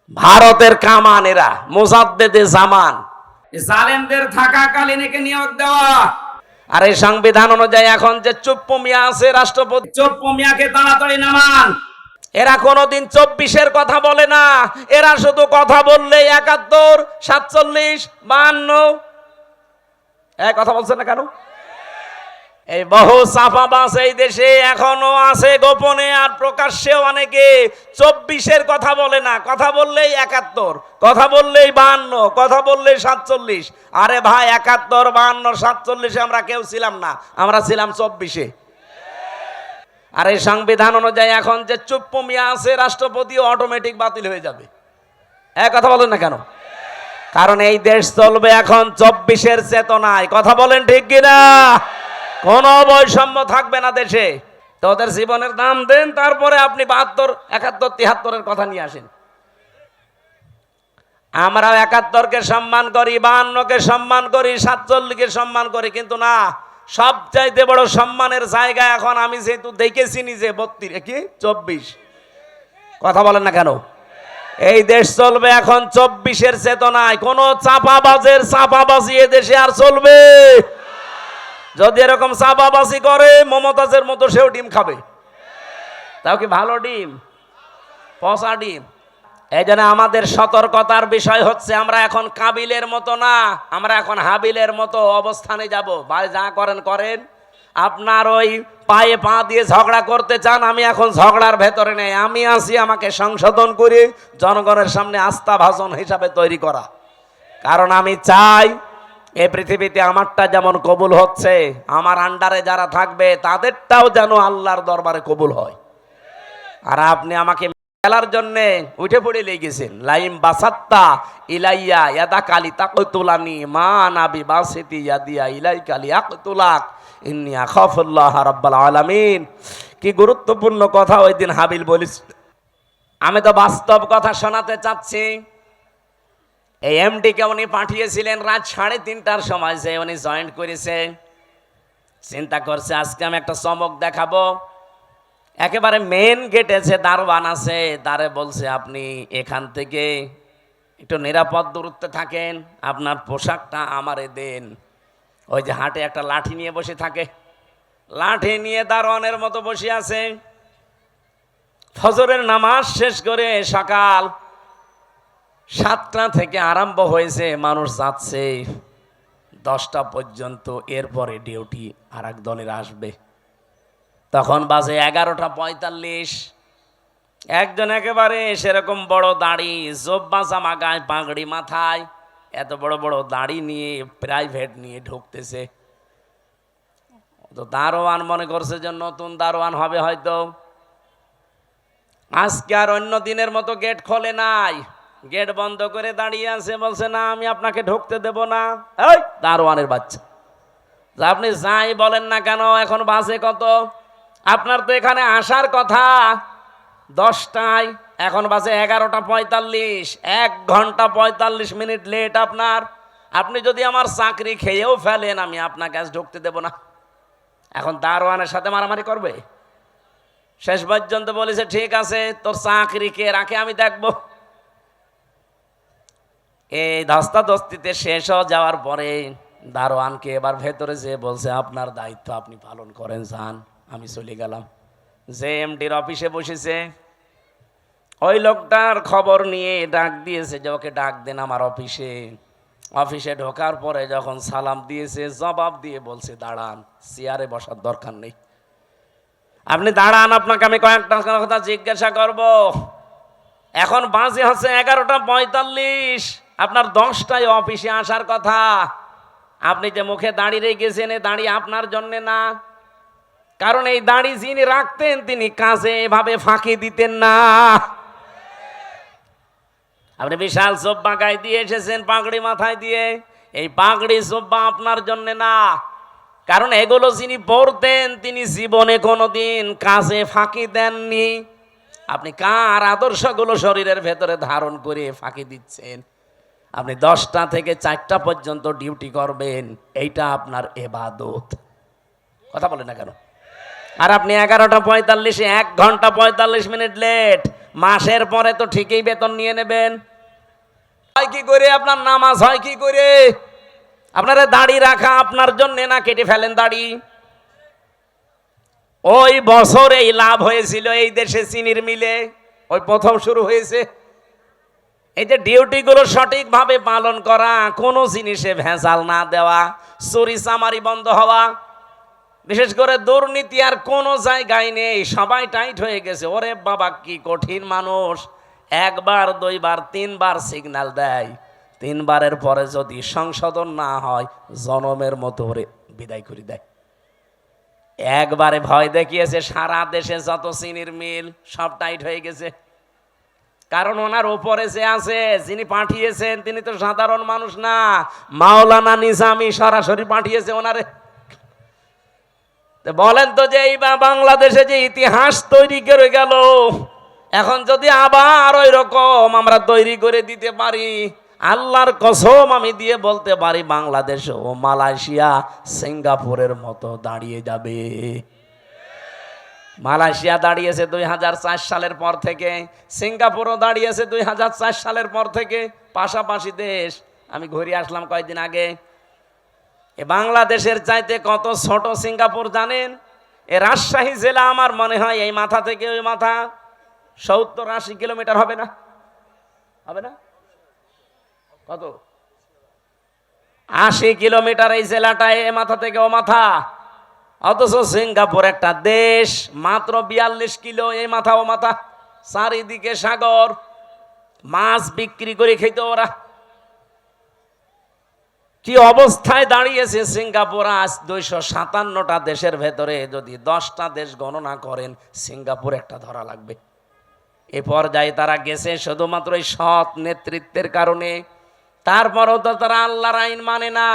ভারতের কামান এরা, মুজাদ্দেদে জামান। জালেমদের থাকাকালীন একে নিয়োগ দেওয়া। আর এই সংবিধান অনুযায়ী এখন যে চুপ্পু মিয়া আছে রাষ্ট্রপতি, চুপ্পু মিয়াকে তাড়াতাড়ি নামান। এরা কোনোদিন 24-এর কথা বলে না। এরা শুধু কথা বললে 71, 47, 52 কথা বলছে না কেন? এই বহু চাপাবাজ এই দেশে এখনো আছে গোপনে, আর প্রকাশ্যে অনেকে 24-এর কথা বলে না। কথা বললেই 71, কথা বললেই 52, কথা বললেই 47। আরে ভাই, 71, 52, 47-এ আমরা কেউ ছিলাম না, আমরা ছিলাম 24-এ। আর এই সংবিধান অনুযায়ী এখন যে চুপ্পু মিয়া আছে রাষ্ট্রপতি, অটোমেটিক বাতিল হয়ে যাবে। কথা বলেন না কেন? কারণ এই দেশ চলবে এখন 24-এর চেতনায়। কথা বলেন ঠিক কিনা? কোনো বৈষম্য থাকবে না দেশে। তো ওদের জীবনের দাম দেন, তারপরে আপনি 72, 71, 73-এর কথা নিয়ে আসেন। আমরা 71-কে সম্মান করি, 52-কে সম্মান করি, 47-কে সম্মান করি, কিন্তু না, সবচাইতে বড় সম্মানের জায়গা এখন আমি যেহেতু দেখেছি নিজে 24। কথা বলেন না কেন? এই দেশ চলবে এখন 24-এর চেতনায়। কোন চাপাবাজের চাপাবাজি এ দেশে আর চলবে? যদি এরকম চাপাবাজি করে, মমতাজের মতো সেও ডিম খাবে। তাও কি ভালো ডিম? পচা ডিম। এই জন্য আমাদের সতর্কতার বিষয় হচ্ছে, আমরা এখন কাবিলের মতো না, আমরা এখন হাবিলের মতো অবস্থানে যাব। ভাই যা করেন করেন, আপনার ওই পায়ে পা দিয়ে ঝগড়া করতে চান, আমি এখন ঝগড়ার ভেতরে নেই। আমি আছি আমাকে সংশোধন করে জনগণের সামনে আস্থাভাজন হিসাবে তৈরি করা। কারণ আমি চাই এই পৃথিবীতে আমারটা যেমন কবুল হচ্ছে, আমার আন্ডারে যারা থাকবে তাদেরটাও যেন আল্লাহর দরবারে কবুল হয়। আর আপনি আমাকে খেলার জন্য উঠে পড়ে লেগেছেন। লাইম বাসাত্তা ইলাইয়া ইয়াদা কালি তাকতুলানি মা নাবি বাসিতি ইয়াদিয়া ইলাই কালি আকতুলাক ইন্নী আখাফুল্লাহ রাব্বাল আলামিন। কি গুরুত্বপূর্ণ কথা ওই দিন হাবিল বলিস। আমি তো বাস্তব কথা শোনাতে চাচ্ছি। এই এমডিকে উনি পাঠিয়েছিলেন রাত 3:30টার সময়, যে উনি জয়েন্ট করেছে। চিন্তা করছে আজকে আমি একটা চমক দেখাবো। একেবারে মেন গেটে যে দারোয়ান আছে, তারে বলছে আপনি এখান থেকে একটু নিরাপদ দূরত্বে থাকেন, আপনার পোশাকটা আমারে দেন। ওই যে হাটে একটা লাঠি নিয়ে বসে থাকে, লাঠি নিয়ে দারোয়ানের মতো বসে আছে। ফজরের নামাজ শেষ করে সকাল 7টা থেকে আরম্ভ হয়েছে, মানুষ যাচ্ছে 10টা পর্যন্ত। এরপরে ডিউটি আর এক দলের আসবে। তখন বাজে 11:45। একজন একেবারে সেরকম বড় দাড়ি, জব্বা জামা গায়ে, পাগড়ি মাথায়, এত বড় বড় দাড়ি নিয়ে প্রাইভেট নিয়ে ঢুকতেছে। তো দারোয়ান মনে করছে যে নতুন দারোয়ান হবে হয়তো। আজকে আর অন্য দিনের মতো গেট খোলে নাই, গেট বন্ধ করে দাঁড়িয়ে আছে। বলছে না, আমি আপনাকে ঢুকতে দেব না। এই দারোয়ানের বাচ্চা, আপনি যাই বলেন না কেন, এখন বাজে কত? আপনার তো এখানে আসার কথা 10টায়, এখন বাজে 11:45। 1 ঘন্টা 45 মিনিট লেট আপনার। আপনি যদি আমার চাকরি খেয়েও ফেলেন, আমি আপনাকে আজ ঢুকতে দেব না। এখন দারোয়ানের সাথে মারামারি করবে? শেষ পর্যন্ত বলেছে ঠিক আছে, তোর চাকরি কে রাখে আমি দেখব। এই ধস্তাধস্তিতে শেষ হয়ে যাওয়ার পরে দারোয়ানকে এবার ভেতরে যেয়ে বলছে, আপনার দায়িত্ব আপনি পালন করেন, যান। আমি চলে গেলাম। যে এমডির অফিসে বসেছে, ওই লোকটার খবর নিয়ে ডাক দিয়েছে যে ওকে ডাক দেন আমার অফিসে। অফিসে ঢোকার পরে যখন সালাম দিয়েছে, জবাব দিয়ে বলছে দাঁড়ান, চেয়ারে বসার দরকার নেই, আপনি দাঁড়ান, আপনাকে আমি কয়েকটা কথা জিজ্ঞাসা করব। এখন বাজে হচ্ছে 11:45, আপনার 10টায় অফিসে আসার কথা। আপনি যে মুখে দাঁড়িয়ে রেখেছেন, এই দাঁড়িয়ে আপনার জন্য না। কারণ এই দাড়ি যিনি রাখতেন, তিনি কাজে এভাবে ফাঁকি দিতেন না। আপনি বিশাল জব্বা গায়ে দিয়ে এসেছেন, পাগড়ি মাথায় দিয়ে। এই পাগড়ি জব্বা আপনার জন্য না, কারণ এগুলো যিনি পরতেন, তিনি জীবনে কোনোদিন কাজে ফাঁকি দেননি। আপনি কার আদর্শগুলো শরীরের ভেতরে ধারণ করে ফাঁকি দিচ্ছেন? আপনি 10টা থেকে 4টা পর্যন্ত ডিউটি করবেন, এইটা আপনার ইবাদত। কথা বলেন না কেন? আর আপনি 11:45, 1 ঘন্টা 45 মিনিট লেট। মাসের পরে তো ঠিকই বেতন নিয়ে নেবেন। হয় কি করে আপনার নামাজ হয় কি করে? আপনারা দাড়ি রাখা আপনার জন্য না, কেটে ফেলেন দাড়ি। ওই বছর এই লাভ হয়েছিল এই দেশে চিনির মিলে, ওই প্রথম শুরু হয়েছে। এই যে ডিউটি গুলো সঠিকভাবে পালন করা, কোনো জিনিসে ভেজাল না দেওয়া, চুরি চামারি বন্ধ হওয়া, বিশেষ করে দুর্নীতি আর কোনো জায়গায় নেই, সবাই টাইট হয়ে গেছে। ওরে বাবা কি কঠিন মানুষ, একবার দুইবার তিনবার সিগন্যাল দেয়, তিনবারের পরে যদি সংশোধন না হয় জনমের মতো ওরে বিদায় করে দেয়। একবারে ভয় দেখিয়েছে, সারা দেশে যত চিনির মিল সব টাইট হয়ে গেছে। কারণ ওনার ওপরে যে আছে, যিনি পাঠিয়েছেন তিনি তো সাধারণ মানুষ না, মাওলানা নিজামী সরাসরি পাঠিয়েছে ওনারে। বলেন তো যে এই বাংলাদেশে যে ইতিহাস তৈরি করে গেল, এখন যদি আবার ওই রকম আমরা তৈরি করে দিতে পারি, আল্লাহর কসম আমি দিয়ে বলতে পারি বাংলাদেশ ও মালয়েশিয়া সিঙ্গাপুরের মতো দাঁড়িয়ে যাবে। মালয়েশিয়া দাঁড়িয়েছে 2004 সালের পর থেকে, সিঙ্গাপুরও দাঁড়িয়েছে 2004 সালের পর থেকে, পাশাপাশি দেশ। আমি ঘুরে আসলাম কয়েকদিন আগে। এ বাংলাদেশের চাইতে কত ছোট সিঙ্গাপুর জানেন? এ রাজশাহী জেলা আমার মনে হয় এই মাথা থেকে ওই মাথা 70-80 কিলোমিটার হবে না? হবে না? কত? 80 কিলোমিটার এই জেলাটায়, এ মাথা থেকে ও মাথা। অথচ সিঙ্গাপুর একটা দেশ, মাত্র 42 কিলো এই মাথা ও মাথা, চারিদিকে সাগর, মাছ বিক্রি করে খেত ওরা। কি অবস্থায় দাঁড়িয়েছে সিঙ্গাপুর আজ? 257টা দেশের ভেতরে যদি 10টা দেশ গণনা করেন, সিঙ্গাপুর একটা ধরা লাগবে। এ পর্যায়ে তারা গেছে শুধুমাত্র এই সৎ নেতৃত্বের কারণে। তারপরও তো তারা আল্লাহর আইন মানে না,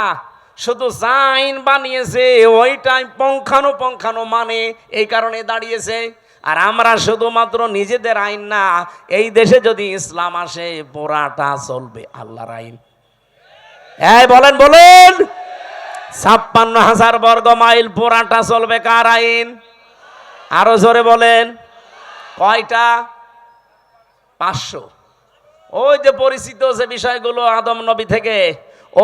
শুধু যা আইন বানিয়েছে ওইটাই পঙ্খানো মানে, এই কারণে দাঁড়িয়েছে। আর আমরা শুধুমাত্র নিজেদের আইন না, এই দেশে যদি ইসলাম আসে পুরাটা চলবে আল্লাহর আইন। এই বলেন 56,000 বর্গ মাইল পুরাটা চলবে কার আইন? আরো জোরে বলেন। কয়টা? 500। ওই যে পরিচিত যে বিষয়গুলো আদম নবী থেকে,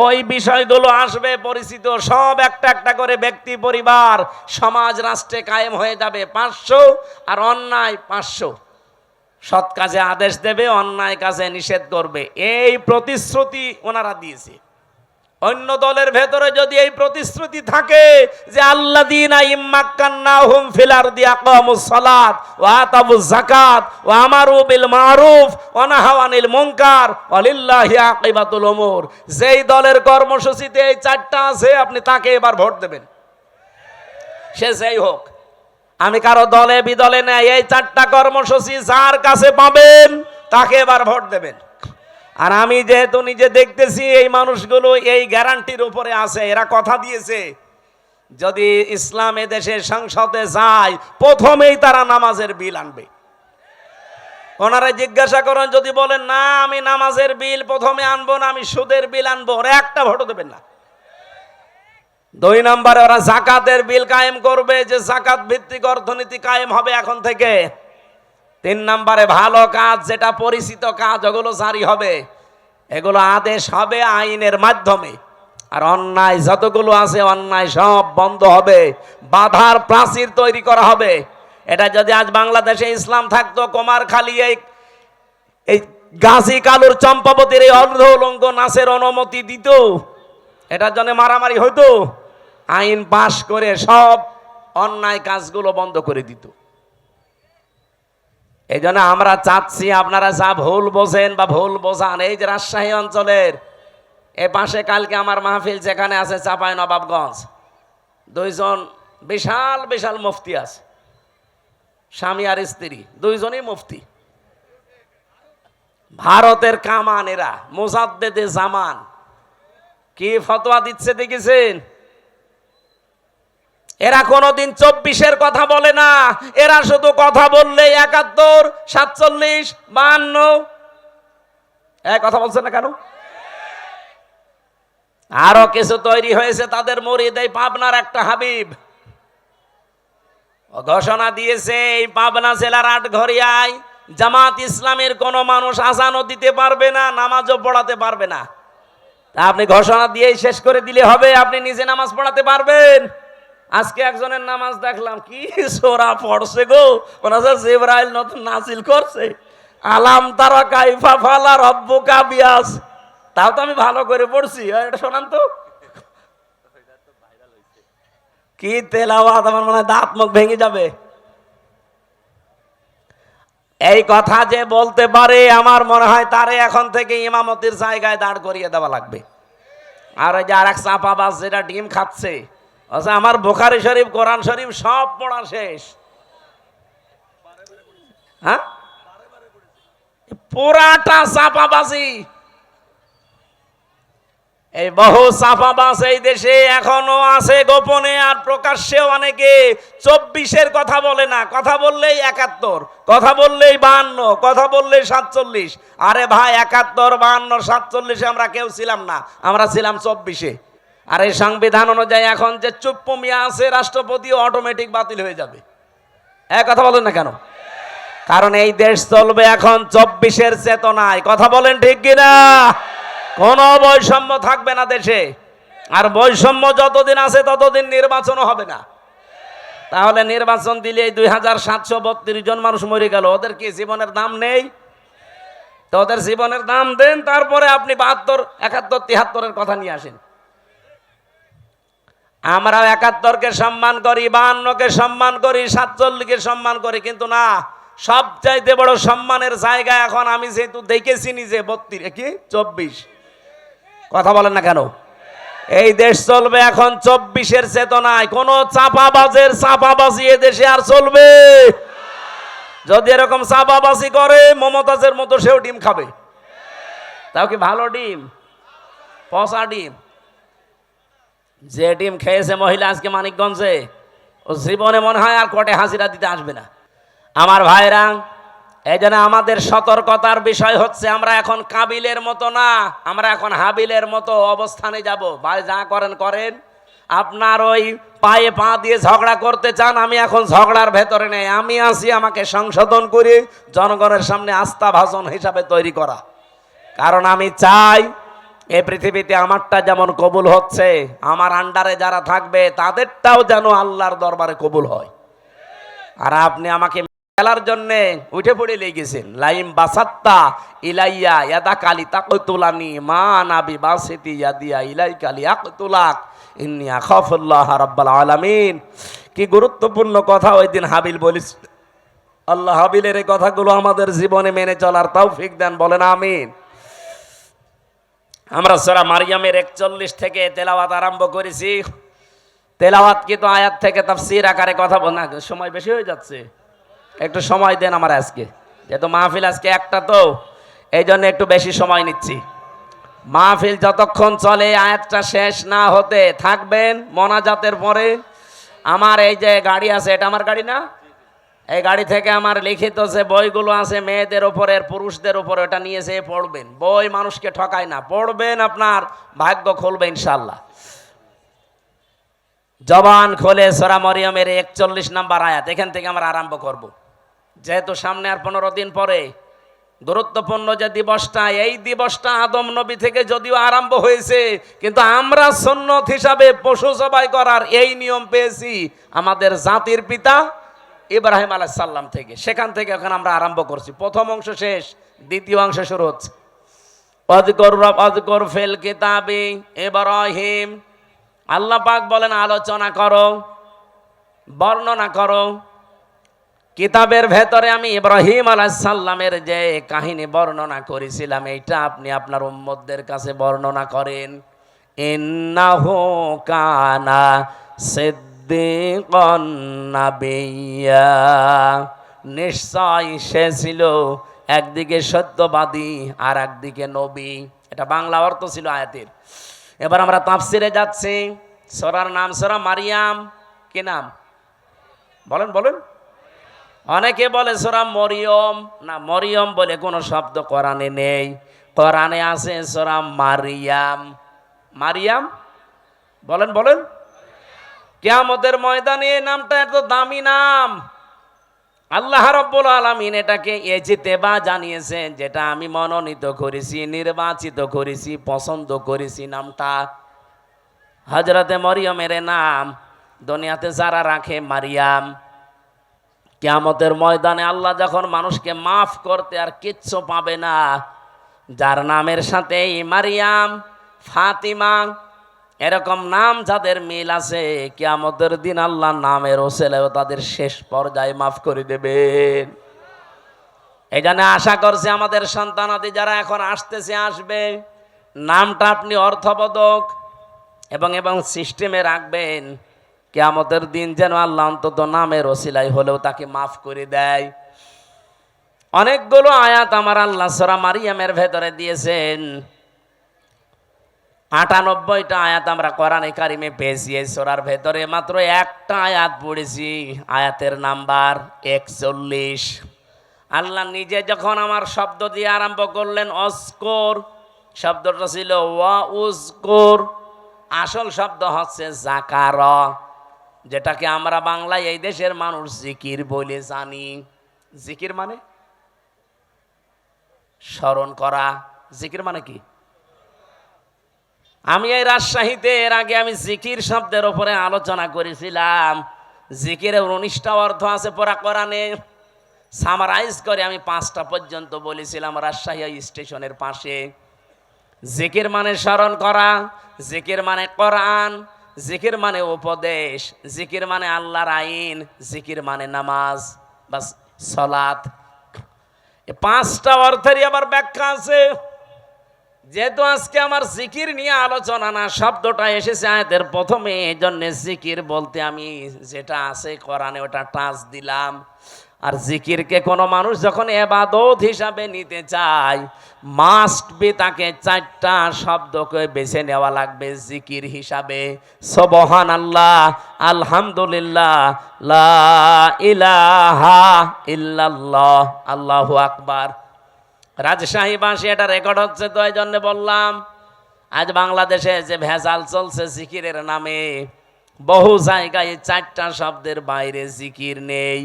ওই বিষয়গুলো আসবে পরিচিত, সব একটা একটা করে ব্যক্তি, পরিবার, সমাজ, রাষ্ট্রে কায়েম হয়ে যাবে 500। আর অন্যায় 500। সৎ কাজে আদেশ দেবে, অন্যায় কাজে নিষেধ করবে, এই প্রতিশ্রুতি ওনারা দিয়েছে। অন্য দলের ভেতরে যদি এই প্রতিশ্রুতি থাকে যে আল্লাযীনা ইম্মাক্কান্নাহুম ফিল আরদি আকামুস সালাত ওয়া আতাবুজ যাকাত ওয়া আমারু বিল মারুফ ওয়া নাহাউ আনিল মুনকার ওয়ালিল্লাহি আকিবাতুল উমুর, যেই দলের কর্মসূচিতে এই চারটা আছে আপনি তাকে এবার ভোট দেবেন, সে যেই হোক। আমি কারো দলে বিদলে নাই, এই চারটা কর্মসূচি যার কাছে পাবেন তাকে এবার ভোট দেবেন। আর আমি যেহেতু নিজে দেখতেছি এই মানুষগুলো এই গ্যারান্টির উপরে আছে, এরা কথা দিয়েছে যদি ইসলাম দেশে সংসদে যায় প্রথমেই তারা নামাজের বিল আনবে। ওনারা জিজ্ঞাসা করেন, যদি বলেন না আমি নামাজের বিল প্রথমে আনবো না, আমি সুদের বিল আনবো, ওরা একটা ভোটও দেবেন না। 2 নম্বরে ওরা যাকাতের বিল কায়েম করবে, যে যাকাত ভিত্তিক অর্থনীতি কায়েম হবে এখন থেকে। 3 নম্বরে ভালো কাজ, যেটা পরিচিত কাজ, ওগুলো জারি হবে, এগুলো আদেশ হবে আইনের মাধ্যমে। আর অন্যায় যতগুলো আছে অন্যায় সব বন্ধ হবে, বাধার প্রাচীর তৈরি করা হবে। এটা যদি আজ বাংলাদেশে ইসলাম থাকতো, কুমারখালী এই গাজী কালুর চম্পাবতীর এই অর্ধ উলঙ্গ নাচের অনুমতি দিত, এটার জন্য মারামারি হইতো, আইন পাশ করে সব অন্যায় কাজগুলো বন্ধ করে দিত। এই জন্য আমরা চাচ্ছি আপনারা যা ভুল বোঝেন বা ভুল বোঝান, এই যে রাজশাহী অঞ্চলের এ পাশে কালকে আমার মাহফিল যেখানে আছে চাঁপাইনবাবগঞ্জ, 2 জন বিশাল বিশাল মুফতি আছে, স্বামী আর স্ত্রী 2 জনই মুফতি, ভারতের কামান, এরা মুজাদ্দেদে জামান। কি ফতোয়া দিচ্ছে দেখেছেন? এরা কোনোদিন 24-এর কথা বলে না, এরা শুধু কথা বললে 71, 47, 52। কথা বলছেন না কেন? আরো কিছু তৈরি হয়েছে তাদের মুরিদ, এই পাবনার একটা হাবিব ঘোষণা দিয়েছে এই পাবনা জেলার আটঘরিয়ায় জামাত ইসলামের কোন মানুষ আজানও দিতে পারবে না, নামাজও পড়াতে পারবে না। তা আপনি ঘোষণা দিয়েই শেষ করে দিলে হবে? আপনি নিজে নামাজ পড়াতে পারবেন? আজকে একজনের নামাজ দেখলাম, কি সোরা পড়ছে গো, মনে হচ্ছে জিবরাইল নতুন নাজিল করছে। আলাম তারা কাইফা ফালা রব্বুকা বিয়াস। তাও তো আমি ভালো করে পড়ছি, এটা শোনান তো। কি তেলাওয়াত, আমার মনে হয় দাঁত মুখ ভেঙে যাবে। এই কথা যে বলতে পারে, আমার মনে হয় তারে এখন থেকে ইমামতির জায়গায় দাঁড় করিয়ে দেওয়া লাগবে। আর ওই যে আর এক চাপাবাজ যেটা ডিম খাচ্ছে, আচ্ছা আমার বুখারী শরীফ, কোরআন শরীফ সব পড়া শেষ। হ্যাঁ, পুরাটা চাপাবাজি। এই বহু চাপাবাজ এই দেশে এখনো আছে গোপনে, আর প্রকাশ্যেও অনেকে 24-এর কথা বলে না, কথা বললেই 71, কথা বললেই 52, কথা বললেই 47। আরে ভাই, 71, 52, 47-এ আমরা কেউ ছিলাম না, আমরা ছিলাম 24-এ। আর এই সংবিধান অনুযায়ী এখন যে চুপ্প মিয়া আছে, রাষ্ট্রপতিও অটোমেটিক বাতিল হয়ে যাবে। এক কথা বলেন না কেন? কারণ এই দেশ চলবে এখন 24-এর চেতনায়। কথা বলেন ঠিক কিনা? কোনো বৈষম্য থাকবে না দেশে। আর বৈষম্য যতদিন আছে ততদিন নির্বাচনও হবে না। তাহলে নির্বাচন দিলে 2732 জন মানুষ মরে গেল, ওদের কি জীবনের দাম নেই? তো ওদের জীবনের দাম দেন, তারপরে আপনি 72, 71, 73-এর কথা নিয়ে আসেন। আমরা 71-কে সম্মান করি, 52-কে সম্মান করি, 47-কে সম্মান করি, কিন্তু না, সবচাইতে বড় সম্মানের জায়গা এখন আমি যেহেতু দেখেছি নিজে 24 কথা বলেন না কেন? এই দেশ চলবে এখন 24-এর চেতনায়। কোন চাপাবাজের চাপাবাজি এ দেশে আর চলবে? যদি এরকম চাপাবাজি করে, মমতাজের মতো সেও ডিম খাবে। তাও কি ভালো ডিম? পচা ডিম। যে ডিম খেয়েছে মহিলা আজকে মানিকগঞ্জে, ও জীবনে মনে হয় আর কোর্টে হাজিরা দিতে আসবে না। আমার ভাইরা, এই জন্য আমাদের সতর্কতার বিষয় হচ্ছে, আমরা এখন কাবিলের মতো না, আমরা এখন হাবিলের মতো অবস্থানে যাব। ভাই যা করেন করেন, আপনার ওই পায়ে পা দিয়ে ঝগড়া করতে চান, আমি এখন ঝগড়ার ভেতরে নেই, আমি আছি আমাকে সংশোধন করে জনগণের সামনে আস্থাভাজন হিসাবে তৈরি করা। কারণ আমি চাই এই পৃথিবীতে আমারটা যেমন কবুল হচ্ছে, আমার আন্ডারে যারা থাকবে তাদেরটাও যেন আল্লাহর দরবারে কবুল হয়। আর আপনি আমাকে খেলার জন্য উঠে পড়ে লেগেছেন। লাইম বাসাত্তা ইলাইয়া ইয়াদা কালি তাকতুলানি মা নাবি বাসিতি ইয়াদিয়া ইলাই কালি আকতুলাক ইন্নী আখাফুল্লাহ রাব্বাল আলামিন। কি গুরুত্বপূর্ণ কথা ওই দিন হাবিল বলিস। আল্লাহ হাবিলের এই কথাগুলো আমাদের জীবনে মেনে চলার তৌফিক দেন, বলেন আমিন। আমরা সূরা মারইয়ামের 41 থেকে তেলাওয়াত আরম্ভ করেছি। তেলাওয়াত কিন্তু আয়াত থেকে তাফসীর আকারে কথা বলা, সময় বেশি হয়ে যাচ্ছে, একটু সময় দেন আমার। আজকে যেহেতু মাহফিল আজকে একটা, তো এই জন্য একটু বেশি সময় নিচ্ছি। মাহফিল যতক্ষণ চলে আয়াতটা শেষ না হতে থাকবেন মোনাজাতের পরে। আমার এই যে গাড়ি আছে, এটা আমার গাড়ি না, এই গাড়ি থেকে আমার লিখিত যে বইগুলো আছে মেয়েদের উপরের, পুরুষদের উপরে, ওটা নিয়ে যেয়ে পড়বেন। বই মানুষকে ঠকায় না, পড়বেন, আপনার ভাগ্য খুলবে ইনশাল্লাহ। জবান খোলে সূরা মরিয়মের 41 নম্বর আয়াত, এখান থেকে আমরা আরম্ভ করব। যেহেতু সামনে আর 15 দিন পরে গুরুত্বপূর্ণ যে দিবসটা, এই দিবসটা আদম নবী থেকে যদিও আরম্ভ হয়েছে, কিন্তু আমরা সুন্নত হিসাবে পশু জবাই করার এই নিয়ম পেয়েছি আমাদের জাতির পিতা ইব্রাহিম আলাইহিস সালাম থেকে। সেখান থেকে এখন আমরা আরম্ভ করছি। প্রথম অংশ শেষ, দ্বিতীয় অংশ শুরু হচ্ছে। ওয়াযকুর ফিল কিতাবি ইব্রাহিম। আল্লাহ পাক বলেন আলোচনা করো, বর্ণনা করো। কিতাবের ভেতরে আমি ইব্রাহিম আলাইহিস সালামের যে কাহিনী বর্ণনা করেছিলাম, এইটা আপনি আপনার উম্মতদের কাছে বর্ণনা করেন। ইন্নাহু কানা সিদ্দিকান নাবিয়্যা। নিশ্চয় সে ছিল একদিকে সত্যবাদী আর একদিকে নবী। এটা বাংলা অর্থ ছিল আয়াতের। এবার আমরা তাফসিরে যাচ্ছি। সূরার নাম সূরা মারইয়াম। কি নাম বলেন বলেন? অনেকে বলে সূরা মরিয়ম, না, মরিয়ম বলে কোনো শব্দ কোরআনে নেই। কোরআনে আছে সূরা মারইয়াম। মারইয়াম বলেন বলেন। কিয়ামতের ময়দানে এই নামটা এত দামি নাম। আল্লাহ রাব্বুল আলামিন এটাকে ইজতিবা জানিয়েছেন, যেটা আমি মনোনীত করেছি, নির্বাচিত করেছি, পছন্দ করেছি। নামটা হযরতে মরিয়মের নাম দুনিয়াতে যারা রাখে মারিয়াম, কিয়ামতের ময়দানে আল্লাহ যখন মানুষকে মাফ করতে আর কিচ্ছু পাবে না, যার নামের সাথে মারিয়াম, ফাতিমা এরকম নাম যাদের মিল আছে, কিয়ামতের দিন আল্লাহ নামের ওসিলায় তাদের শেষ পর্যায়ে মাফ করে দেবেন। এই জন্য আশা করছি আমাদের সন্তানাদি যারা এখন আসতেছে, আসবে, নামটা আপনি অর্থবোধক এবং সিস্টেমে রাখবেন, কিয়ামতের দিন যেন আল্লাহ অন্তত নামের ওসিলায় হলেও তাকে মাফ করে দেয়। অনেকগুলো আয়াত আমার আল্লাহ সূরা মারিয়ামের ভেতরে দিয়েছেন। ৯৮টা আয়াত আমরা কোরআনে কারিমে পেয়েছি। এই সূরার ভেতরে মাত্র একটা আয়াত পড়েছি, আয়াতের নাম্বার ৪১। আল্লাহ নিজে যখন আমার শব্দ দিয়ে আরম্ভ করলেন অস্কর, শব্দটা ছিল ওয়া উজকুর, আসল শব্দ হচ্ছে যাকার, যেটাকে আমরা বাংলায় এই দেশের মানুষ জিকির বলে জানি। জিকির মানে স্মরণ করা। জিকির মানে কি? আমি এই রাজশাহীতে এর আগে আমি জিকির শব্দের উপরে আলোচনা করেছিলাম। জিকিরের ১৯টা অর্থ আছে পুরা কোরআনে। সামারাইজ করে আমি 5টা পর্যন্ত বলেছিলাম রাজশাহী স্টেশনের পাশে। জিকির মানে স্মরণ করা, জিকির মানে কোরআন, জিকির মানে উপদেশ, জিকির মানে আল্লাহর আইন, জিকির মানে নামাজ বা সালাত। এই 5টা অর্থেরই আবার ব্যাখ্যা আছে। যেহেতু আজকে আমার জিকির নিয়ে আলোচনা না, শব্দটা এসেছে আয়াতের প্রথমে, এই জন্য জিকির বলতে আমি যেটা আছে কোরআনে ওটা টাচ দিলাম। আর জিকিরকে কোনো মানুষ যখন ইবাদত হিসাবে নিতে চায়, মাস্ট বি তাকে 4টা শব্দকে বেছে নেওয়া লাগবে জিকির হিসাবে। সুবহানাল্লাহ, আলহামদুলিল্লাহ, লা ইলাহা ইল্লাল্লাহ, আল্লাহু আকবার। রাজশাহী ভাষী এটা রেকর্ড হচ্ছে, তো এই জন্য বললাম। আজ বাংলাদেশে যে ভেজাল চলছে জিকিরের নামে, বহু জায়গায় 4টা শব্দের বাইরে জিকির নেই।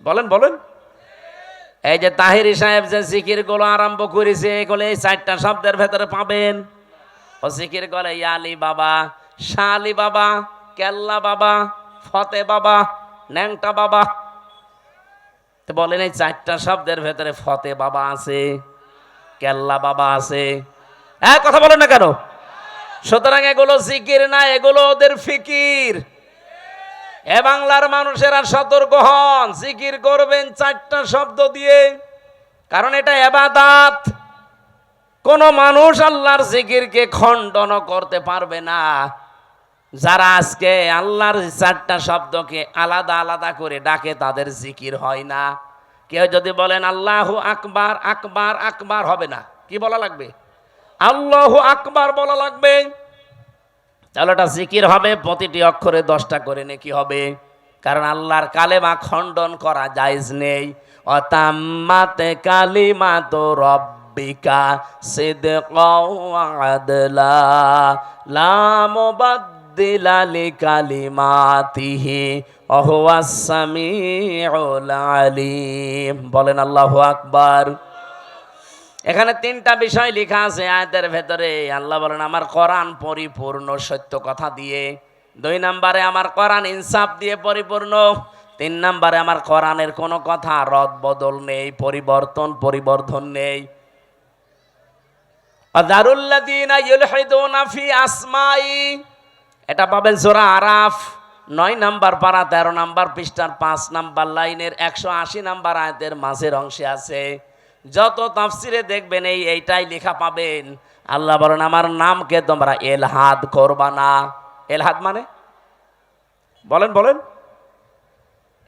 বলেন বলেন, এই যে তাহিরি সাহেব যে জিকির গুলো আরম্ভ করেছে, এগুলো এই 4টা শব্দের ভেতরে পাবেন। ও জিকির করে ইয়ালি বাবা, শালি বাবা, কেল্লা বাবা, ফতে বাবা, ন্যাংটা বাবা। তো বলেন এই 4টা শব্দের ভেতরে ফতে বাবা আছে, কেল্লা বাবা আছে? হ্যাঁ, কথা বলেন না কেন? সুতরাং এগুলো জিকির না, এগুলো ওদের ফিকির। এ বাংলার মানুষেরা সতর্ক হন, জিকির করবেন 4টা শব্দ দিয়ে, কারণ এটা ইবাদত। কোন মানুষ আল্লাহর জিকিরকে খণ্ডন করতে পারবে না। যারা আজকে আল্লাহর 4টা শব্দকে আলাদা আলাদা করে ডাকে, তাদের জিকির হয় না। কেউ যদি বলেন আল্লাহু আকবার, আকবার আকবার হবে না, কি বলা লাগবে? আল্লাহু আকবার বলা লাগবে। তাহলে এটা জিকির হবে, প্রতিটি অক্ষরে 10টা করে নেকি হবে। কারণ আল্লাহর কালেমা খণ্ডন করা জায়েজ নেই। অতাম্মাত কালিমাতু রাব্বিকা সিদকাও ওয়া আদলা লা মুবাদদিলা লিকালিমাতিহি ওয়া হুয়াস সামিউল আলিম। বলেন আল্লাহু আকবার। এখানে 3টা বিষয় লেখা আছে আয়াতের ভেতরে। আল্লাহ বলেন আমার কোরআন পরিপূর্ণ সত্য কথা দিয়ে। 2 নম্বরে আমার কোরআন ইনসাফ দিয়ে পরিপূর্ণ। 3 নম্বরে আমার কোরআনের কোনো কথা রদ বদল নেই, পরিবর্ধন নেই। আযারুল্লাযীনা ইউলহিদুনা ফি আসমাই, এটা পাবেন সূরা আরাফ 9 নম্বর পারা 13 নম্বর পৃষ্ঠার 5 নম্বর লাইনের 180 নম্বর আয়াতের মাঝের অংশে আছে। যত তাফসিরে দেখবেন এইটাই লেখা পাবেন। আল্লাহ বলেন আমার নামকে তোমরা এলহাদ করবা না। এলহাদ মানে বলেন বলেন,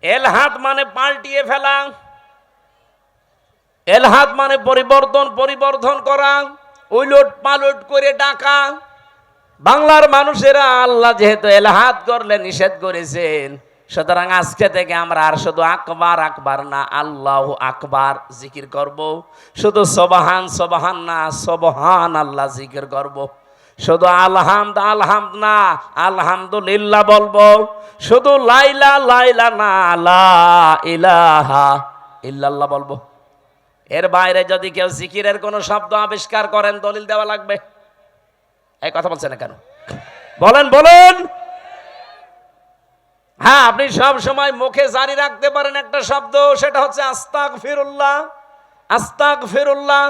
এলহাদ মানে পাল্টিয়ে ফেলা, এলহাদ মানে পরিবর্ধন করা, উলট পালট করে ডাকা। বাংলার মানুষেরা আল্লাহ যেহেতু এলহাদ করলে নিষেধ করেছেন, সুতরাং আজকে থেকে আমরা আর শুধু আকবার আকবার না, আল্লাহু আকবার জিকির করব। শুধু সুবহান সুবহান না, সুবহান আল্লাহ জিকির করব। শুধু আলহামদ আলহামদ না, আলহামদুলিল্লাহ বলবো। শুধু লাইলা লাইলা না, লা ইলাহা ইল্লাল্লাহ বলবো। এর বাইরে যদি কেউ জিকিরের কোনো শব্দ আবিষ্কার করেন, দলিল দেওয়া লাগবে। এই কথা বলছেন না কেন? বলেন বলেন। হ্যাঁ, আপনি সব সময় মুখে জারি রাখতে পারেন একটা শব্দ, সেটা হচ্ছে আস্তাগফিরুল্লাহ। আস্তাগফিরুল্লাহ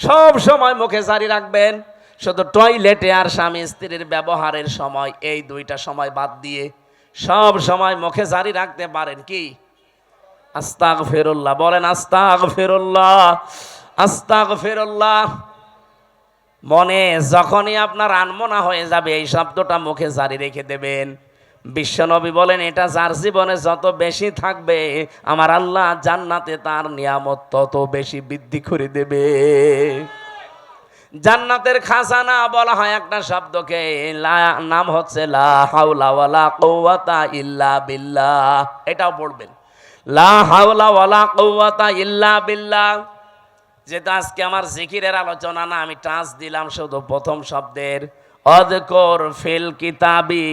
সব সময় মুখে জারি রাখবেন। শুধু টয়লেটে আর স্বামী স্ত্রীর ব্যবহারের সময়, এই দুইটা সময় বাদ দিয়ে সব সময় মুখে জারি রাখতে পারেন কি? আস্তাগফিরুল্লাহ। বলেন আস্তাগফিরুল্লাহ, আস্তাগফিরুল্লাহ। মনে যখনই আপনার আনমনা হয়ে যাবে, এই শব্দটা মুখে জারি রেখে দেবেন। বিশ্বনবী বলেন, এটা যার জীবনে যত বেশি থাকবে, আমার আল্লাহ জান্নাতে তার নিয়ামত তত বেশি বৃদ্ধি করে দেবে। জান্নাতের খাজানা বলা হয় একটা শব্দকে, নাম হচ্ছে লা হাওলা ওয়ালা কুওয়াতা ইল্লা বিল্লাহ। এটাও পড়বেন, লা হাওলা ওয়ালা কুওয়াতা ইল্লা বিল্লাহ। যেটা আজকে আমার জিকিরের আলোচনা না, আমি টাচ দিলাম শুধু প্রথম শব্দের, অযকুর ফিল কিতাবি।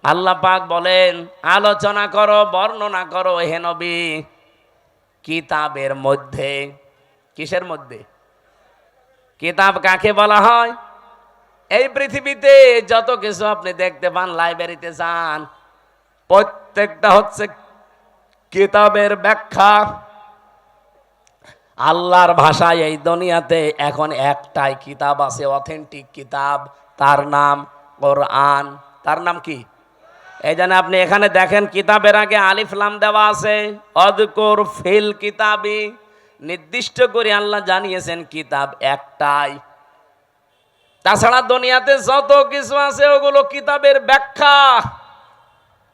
আল্লাহ পাক বলেন, আলোচনা করো, বর্ণনা করো হে নবী, কিতাবের মধ্যে। কিসের মধ্যে? কিতাব কাকে বলা হয়? এই পৃথিবীতে যত কিছু আপনি দেখতে পান, লাইব্রেরিতে যান, প্রত্যেকটা হচ্ছে কিতাবের ব্যাখ্যা। আল্লাহর ভাষায় এই দুনিয়াতে এখন একটাই কিতাব আছে, অথেন্টিক কিতাব, তার নাম কোরআন। তার নাম কি? এই জন্য আপনি এখানে দেখেন, কিতাবের আগে আলিফ লাম দেওয়া আছে, অযকুর ফিল কিতাবি। নির্দিষ্ট করে আল্লাহ জানিয়েছেন কিতাব একটাই। তাছাড়া দুনিয়াতে যত কিছু আছে ওগুলো কিতাবের ব্যাখ্যা।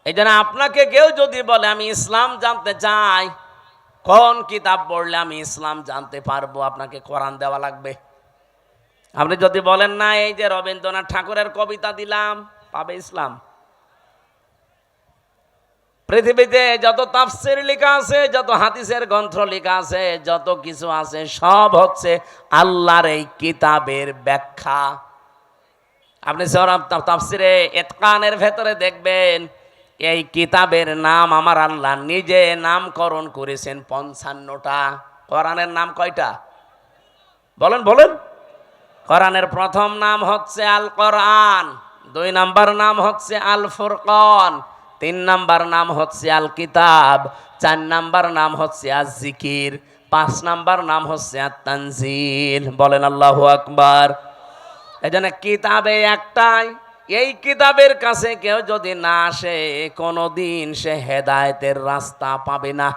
এই জন্য আপনাকে কেউ যদি বলে আমি ইসলাম জানতে চাই, কোন কিতাব পড়লে আমি ইসলাম জানতে পারবো, আপনাকে কোরআন দেওয়া লাগবে। আপনি যদি বলেন না, এই যে রবীন্দ্রনাথ ঠাকুরের কবিতা দিলাম, পাবে ইসলাম? পৃথিবীতে যত তাফসীর লেখা আছে, যত হাদিসের গ্রন্থ লেখা আছে, যত কিছু আছে, সব হচ্ছে আল্লাহর এই কিতাবের ব্যাখ্যা। আপনি তাফসীরে ইতকানের ভেতরে দেখবেন, এই কিতাবের নাম আমার আল্লাহ নিজে নামকরণ করেছেন 55টা। কোরআনের নাম কয়টা? বলেন বলেন। কোরআনের প্রথম নাম হচ্ছে আল কোরআন, 2 নাম্বার নাম হচ্ছে আল ফুরকান, 3 নাম্বার নাম হচ্ছে আল কিতাব, 4 নাম্বার নাম হচ্ছে আজ জিকির, 5 নাম্বার নাম হচ্ছে আত তানজিল। বলেন আল্লাহু আকবার। এজন্য কিতাবে একটাই। এই কিতাবের কাছে কেউ যদি না আসে, কোনোদিন সে হেদায়েতের রাস্তা পাবে না।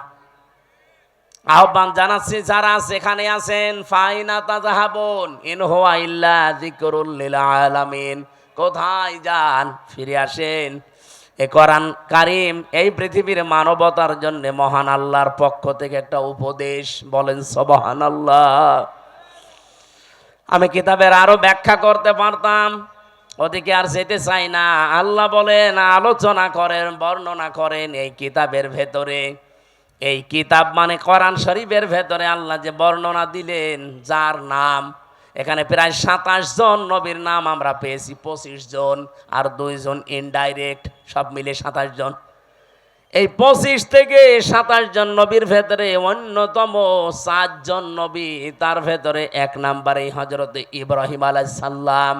আহ্বান জানাচ্ছি, যারা সেখানে আছেন, ফাইনা তাযাহাবুন ইন হুয়া ইল্লা যিকরুল লিল আলামিন। কোথায় যান? ফিরে আসেন। এ কোরআন কারীম এই পৃথিবীর মানবতার জন্য মহান আল্লাহর পক্ষ থেকে একটা উপদেশ। বলেন সুবহানাল্লাহ। আমি কিতাবের আরো ব্যাখ্যা করতে পারতাম, ওদিকে আর যেতে চাই না। আল্লাহ বলেন, আলোচনা করেন, বর্ণনা করেন এই কিতাবের ভেতরে। এই কিতাব মানে কোরআন শরীফের ভেতরে আল্লাহ যে বর্ণনা দিলেন, যার নাম এখানে প্রায় 27 জন নবীর নাম আমরা পেয়েছি, 25 জন আর 2 জন ইনডাইরেক্ট, সব মিলে 27 জন। এই 25 থেকে 27 জন নবীর ভেতরে অন্যতম 4 জন নবী, তার ভেতরে 1 নাম্বারে হযরত ইব্রাহিম আলাইহিস সালাম।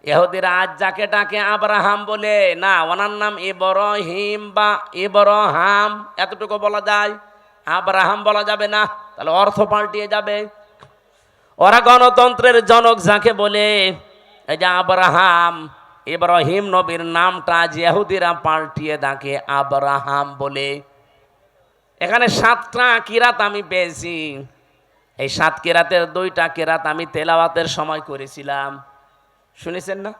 ইহুদিরা আজ যাকে ডাকে আব্রাহাম বলে, না, ওনার নাম ইব্রাহিম বা ইব্রাহাম, এতটুকু বলা যায়, আব্রাহাম বলা যাবে না, তাহলে অর্থ পাল্টিয়ে যাবে। ওরা গণতন্ত্রের জনক যাকে বলে, এই যে আব্রাহাম, ইব্রাহিম নবীর নামটা আজ ইহুদিরা পাল্টিয়ে ডাকে আব্রাহাম বলে। এখানে 7টা কিরাত আমি পেয়েছি। এই 7 কিরাতের 2টা কিরাত আমি তেলাওয়াতের সময় করেছিলাম, শুনেছেন না?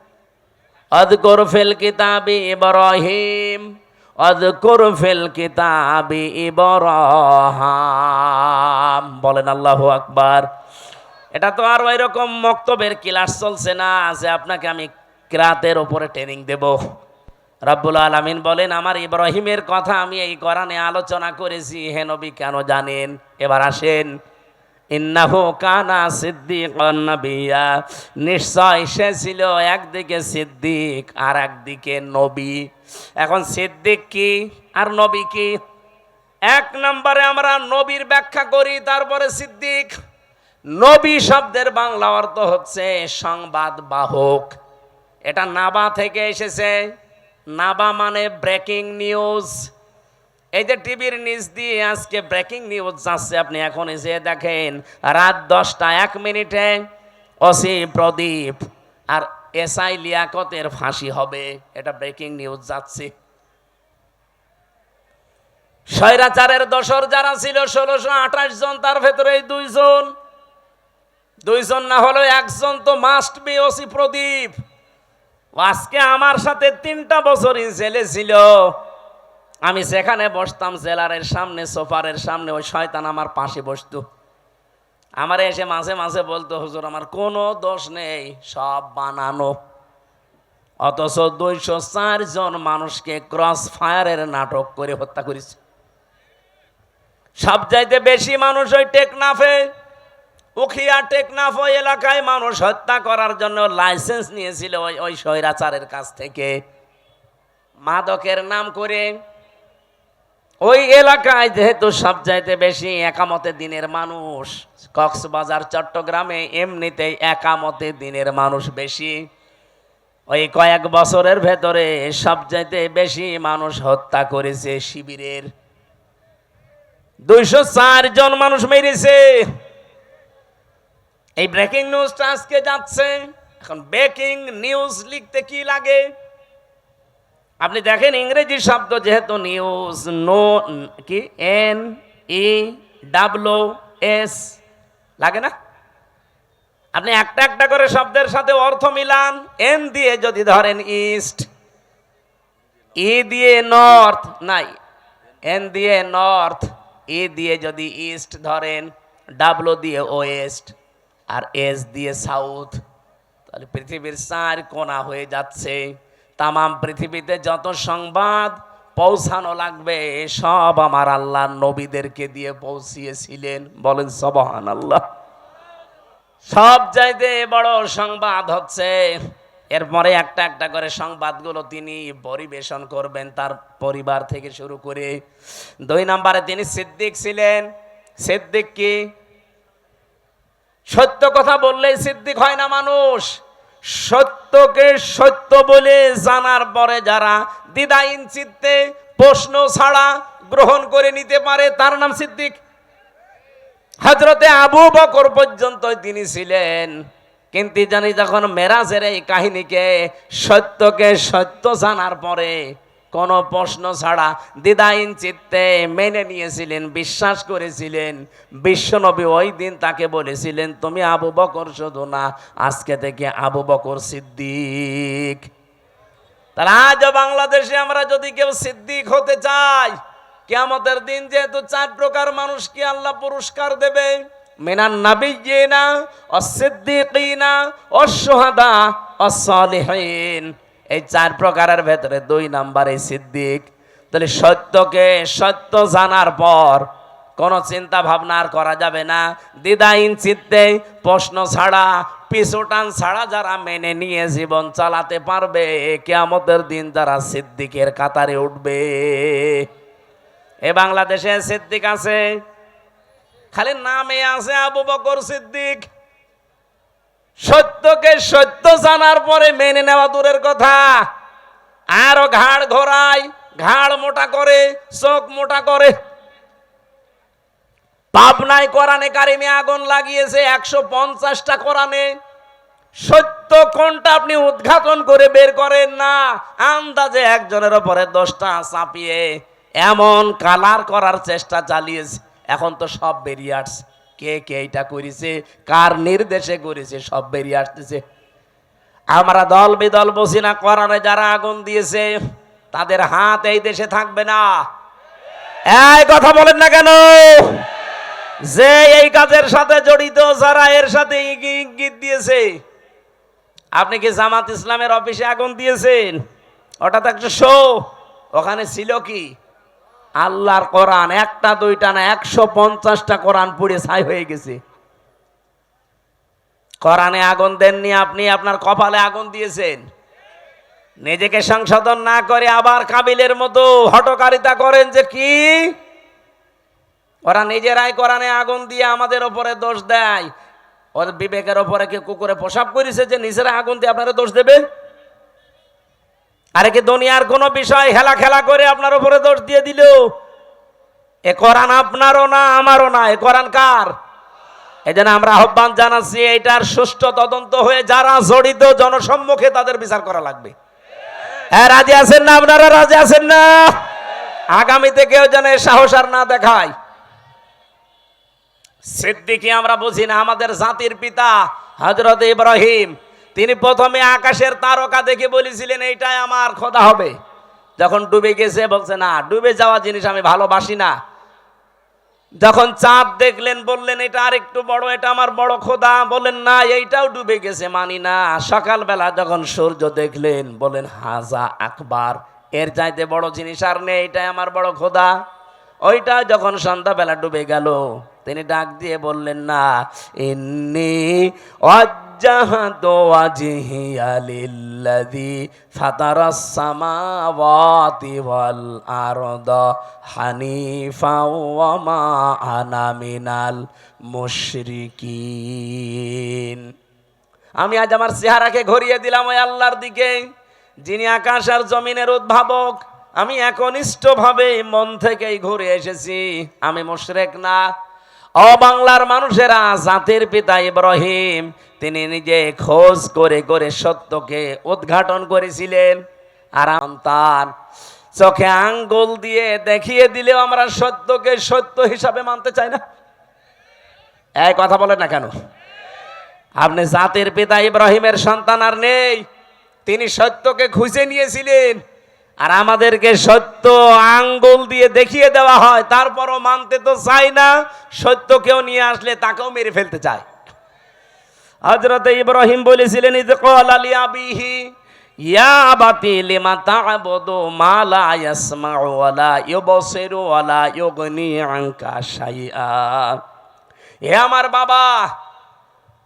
আযকুর ফিল কিতাবি ইব্রাহিম, আযকুর ফিল কিতাবি ইব্রাহিম। বলেন আল্লাহু আকবার। এটা তো আর ওই রকম মক্তবের ক্লাস চলছে না যে আপনাকে আমি কিরাতের উপরে ট্রেনিং দেব। রব্বুল আলামিন বলেন, আমার ইব্রাহিমের কথা আমি এই কোরআনে আলোচনা করেছি, হে নবী কেন জানেন? এবার আসেন, ইন্নাহু কানা সিদ্দিকান নাবিয়্যা, নিশ্চয় সে ছিল একদিকে সিদ্দিক আর একদিকে নবী। এখন সিদ্দিক কি আর নবী কি? এক নম্বরে আমরা নবীর ব্যাখ্যা করি, তারপরে সিদ্দিক। নবী শব্দের বাংলা অর্থ হচ্ছে সংবাদ বাহক। এটা নাবা থেকে এসেছে। নাবা মানে ব্রেকিং নিউজ। এই যে টিভির নিউজ দিয়ে আজকে ব্রেকিং নিউজ যাচ্ছে, আপনি এখন এসে দেখেন রাত 10টা 1 মিনিটে ওসি প্রদীপ আর এসআই লিয়াকতের ফাঁসি হবে, এটা ব্রেকিং নিউজ যাচ্ছে। স্বৈরাচারের দোসর যারা ছিল 1628 জন, তার ভেতরে দুইজন না হলেও একজন তো মাস্ট বি ওসি প্রদীপ। আজকে আমার সাথে 3টা বছরই জেলে ছিল। আমি সেখানে বসতাম জেলারের সামনে, সোফারের সামনে, ওই শয়তান আমার পাশে বসতো। আমার এসে মাঝে মাঝে বলতো, হুজুর আমার কোনো দোষ নেই, সব বানানো। অথচ 204 জন মানুষকে ক্রস ফায়ারের নাটক করে হত্যা করেছে। সবচাইতে বেশি মানুষ ওই টেকনাফে, উখিয়া টেকনাফ ওই এলাকায় মানুষ হত্যা করার জন্য লাইসেন্স নিয়েছিল ওই স্বৈরাচারের কাছ থেকে, মাদকের নাম করে। ওই এলাকায় যেহেতু সবচাইতে বেশি একামতে দিনের মানুষ, কক্সবাজার চট্টগ্রামে এমনিতেই একামতে দিনের মানুষ বেশি। ওই কয়েক বছরের ভেতরে সবচাইতে বেশি মানুষ হত্যা করেছে শিবিরের। 204 জন মানুষ মেরেছে। এই ব্রেকিং নিউজটা আজকে যাচ্ছে। এখন ব্রেকিং নিউজ লিখতে কি লাগে? আপনি দেখেন ইংরেজি শব্দ যেহেতু নিউজ, নো কি NEWS লাগে না? আপনি একটা একটা করে শব্দের সাথে অর্থ মিলান। এন দিয়ে যদি ধরেন ইস্ট, ই দিয়ে নর্থ, নাই এন দিয়ে নর্থ, ই দিয়ে যদি ইস্ট ধরেন, ডাব্লু দিয়ে ওয়েস্ট, আর এস দিয়ে সাউথ, তাহলে পৃথিবীর 4 কোণা হয়ে যাচ্ছে। তামাম পৃথিবীতে যত সংবাদ পৌঁছানো লাগবে সব আমার আল্লাহ নবীদেরকে দিয়ে পৌঁছিয়েছিলেন। বলেন সুবহানাল্লাহ। সব চাইতে বড় সংবাদ হচ্ছে, এরপরে একটা একটা করে সংবাদগুলো তিনি পরিবেশন করবেন তার পরিবার থেকে শুরু করে। 2 নম্বরে তিনি সিদ্দিক ছিলেন। সিদ্দিক কি? সত্য কথা বললেই সিদ্দিক হয় না মানুষ। সত্যকে সত্য বলে জানার পরে যারা দ্বিধাহীন চিত্তে প্রশ্ন ছাড়া গ্রহণ করে নিতে পারে তার নাম সিদ্দিক। হযরতে আবু বকর পর্যন্ত তিনি ছিলেন, কিন্তু জানি যখন মেরাজের এই কাহিনীকে সত্যকে সত্য জানার পরে কোনো প্রশ্ন ছাড়া দ্বিধাহীন চিত্তে মেনে নিয়েছিলেন, বিশ্বাস করেছিলেন। বিশ্বনবী ওই দিন তাকে বলেছিলেন, তুমি আবু বকর শুধু না, আজকে থেকে আবু বকর সিদ্দিক। তাহলে আজ বাংলাদেশে আমরা যদি কেউ সিদ্দিক হতে চাই, কিয়ামতের দিন যেহেতু 4 প্রকার মানুষকে আল্লাহ পুরস্কার দেবে, মিনান নাবিয়্যিনা ওয়াস-সিদ্দিকিনা ওয়াশ-শুহাদা ওয়াস-সালিহিন, এই 4 প্রকারের ভেতরে 2 নম্বরে সিদ্দিক। তাহলে সত্যকে সত্য জানার পর কোনো চিন্তা ভাবনা আর করা যাবে না। দ্বিধাহীন চিত্তে প্রশ্ন ছাড়া পিছুটান ছাড়া যারা মেনে নিয়ে জীবন চালাতে পারবে, কিয়ামতের দিন যারা সিদ্দিকের কাতারে উঠবে। এ বাংলাদেশে সিদ্দিক আছে, খালি নামে আছে আবু বকর সিদ্দিক। সত্যকে সত্য জানার পরে মেনে নেওয়া দূরের কথা, আরো ঘাড় ঘোরায়, ঘাড় মোটা করে, চোখ মোটা করে। পাবনায় কোরআনে কারিমে আগুন লাগিয়েছে 150টা কোরআনে। সত্য কোনটা আপনি উদ্ঘাটন করে বের করেন না, আন্দাজে একজনের উপরে 10টা চাপিয়ে এমন কালার করার চেষ্টা চালিয়েছে। এখন তো সব বেরিয়ে আসছে, কে কে এটা করেছে, কার নির্দেশে করেছে, সব বেরিয়ে আসতেছে। আমরা দল বিদল বসি না, কোরআনে যারা আগুন দিয়েছে তাদের হাত এই দেশে থাকবে না। এই কথা বলেন না কেন? যে এই কাজের সাথে জড়িত, যারা এর সাথে ইঙ্গিত দিয়েছে। আপনি কি জামাত ইসলামের অফিসে আগুন দিয়েছেন? ওটা তো একটা শো। ওখানে ছিল কি? আল্লাহর কোরআন। 1টা 2টা না, 150টা কোরআন পুড়ে ছাই হয়ে গেছে। কোরআনে আগুন দেননি, আপনি আপনার কপালে আগুন দিয়েছেন। নিজেকে সংশোধন না করে আবার কাবিলের মতো হঠকারিতা করেন যে কি ওরা নিজেরাই কোরআনে আগুন দিয়ে আমাদের ওপরে দোষ দেয়। ওর বিবেকের ওপরে কি কুকুরে প্রসাব করেছে যে নিজেরা আগুন দিয়ে আপনারা দোষ দেবে? আরে কি দুনিয়ার কোনো বিষয় হেলা খেলা করে আপনার উপরে দোষ দিয়ে দিল? এ কোরআন আপনারও না, আমারও না, এ কোরআন কার? এই জন্য আমরা আহ্বান জানাচ্ছি, এটার সুষ্ঠু তদন্ত হয়ে যারা জড়িত জনসম্মুখে তাদের বিচার করা লাগবে। হ্যাঁ, রাজি আছেন না? আপনারা রাজি আছেন না? আগামীতে কেউ যেন সাহস আর না দেখায়। সিদ্দিকী আমরা বুঝি না, আমাদের জাতির পিতা হযরত ইব্রাহিম, তিনি প্রথমে আকাশের তারকা দেখে বলেছিলেন এইটাই আমার খোদা হবে। যখন ডুবে গেছে বলছে না, ডুবে যাওয়া জিনিস আমি ভালোবাসি না। যখন চাঁদ দেখলেন বললেন এটা আর একটু বড়, এটা আমার বড় খোদা। বলেন না, এইটাও ডুবে গেছে, মানি না। সকালবেলা যখন সূর্য দেখলেন বলেন হাজা আকবার, এর চাইতে বড় জিনিস আর নেই, এটাই আমার বড় খোদা। ওইটা যখন সন্ধ্যাবেলা ডুবে গেল তিনি ডাক দিয়ে বললেন না, ইন্নী ওয়াজ্জাহতু ওয়াজহিয়া লিল্লাযী ফাতারাস সামাওয়াতি ওয়াল আরদা হানিফা ওয়া মা আনা মিনাল মুশরিকিন। আমি আজ আমার চেহারাকে ঘুরিয়ে দিলাম ওই আল্লাহর দিকে যিনি আকাশ আর জমিনের উদ্ভাবক। আমি একনিষ্ঠভাবে মন থেকেই ঘুরে এসেছি, আমি মুশরিক না। ও বাংলার মানুষেরা, জাতির পিতা ইব্রাহিম তিনি নিজে খোঁজ করে করে সত্যকে উদ্ঘাটন করেছিলেন। আর তার চোখে আঙ্গুল দিয়ে দেখিয়ে দিলেও আমরা সত্যকে সত্য হিসাবে মানতে চাই না। এই কথা বলেন না কেন? আপনি জাতির পিতা ইব্রাহিমের সন্তান আর নেই, তিনি সত্যকে খুঁজে নিয়েছিলেন। আর আমাদেরকে সত্য আঙ্গুল দিয়ে দেখিয়ে দেওয়া হয়, তারপরও মানতে তো চাই না। সত্য কেউ নিয়ে আসলে তাকেও মেরে ফেলতে চায়। হযরত ইব্রাহিম বলেছিলেন, ইয ক্বালা লিআবিহি ইয়া আবাতি লিমা তা'বুদু মা লা ইয়াসমাউ ওয়া লা ইউবসিরু ওয়া লা ইউগনি আনকা শাইআ। হে আমার বাবা,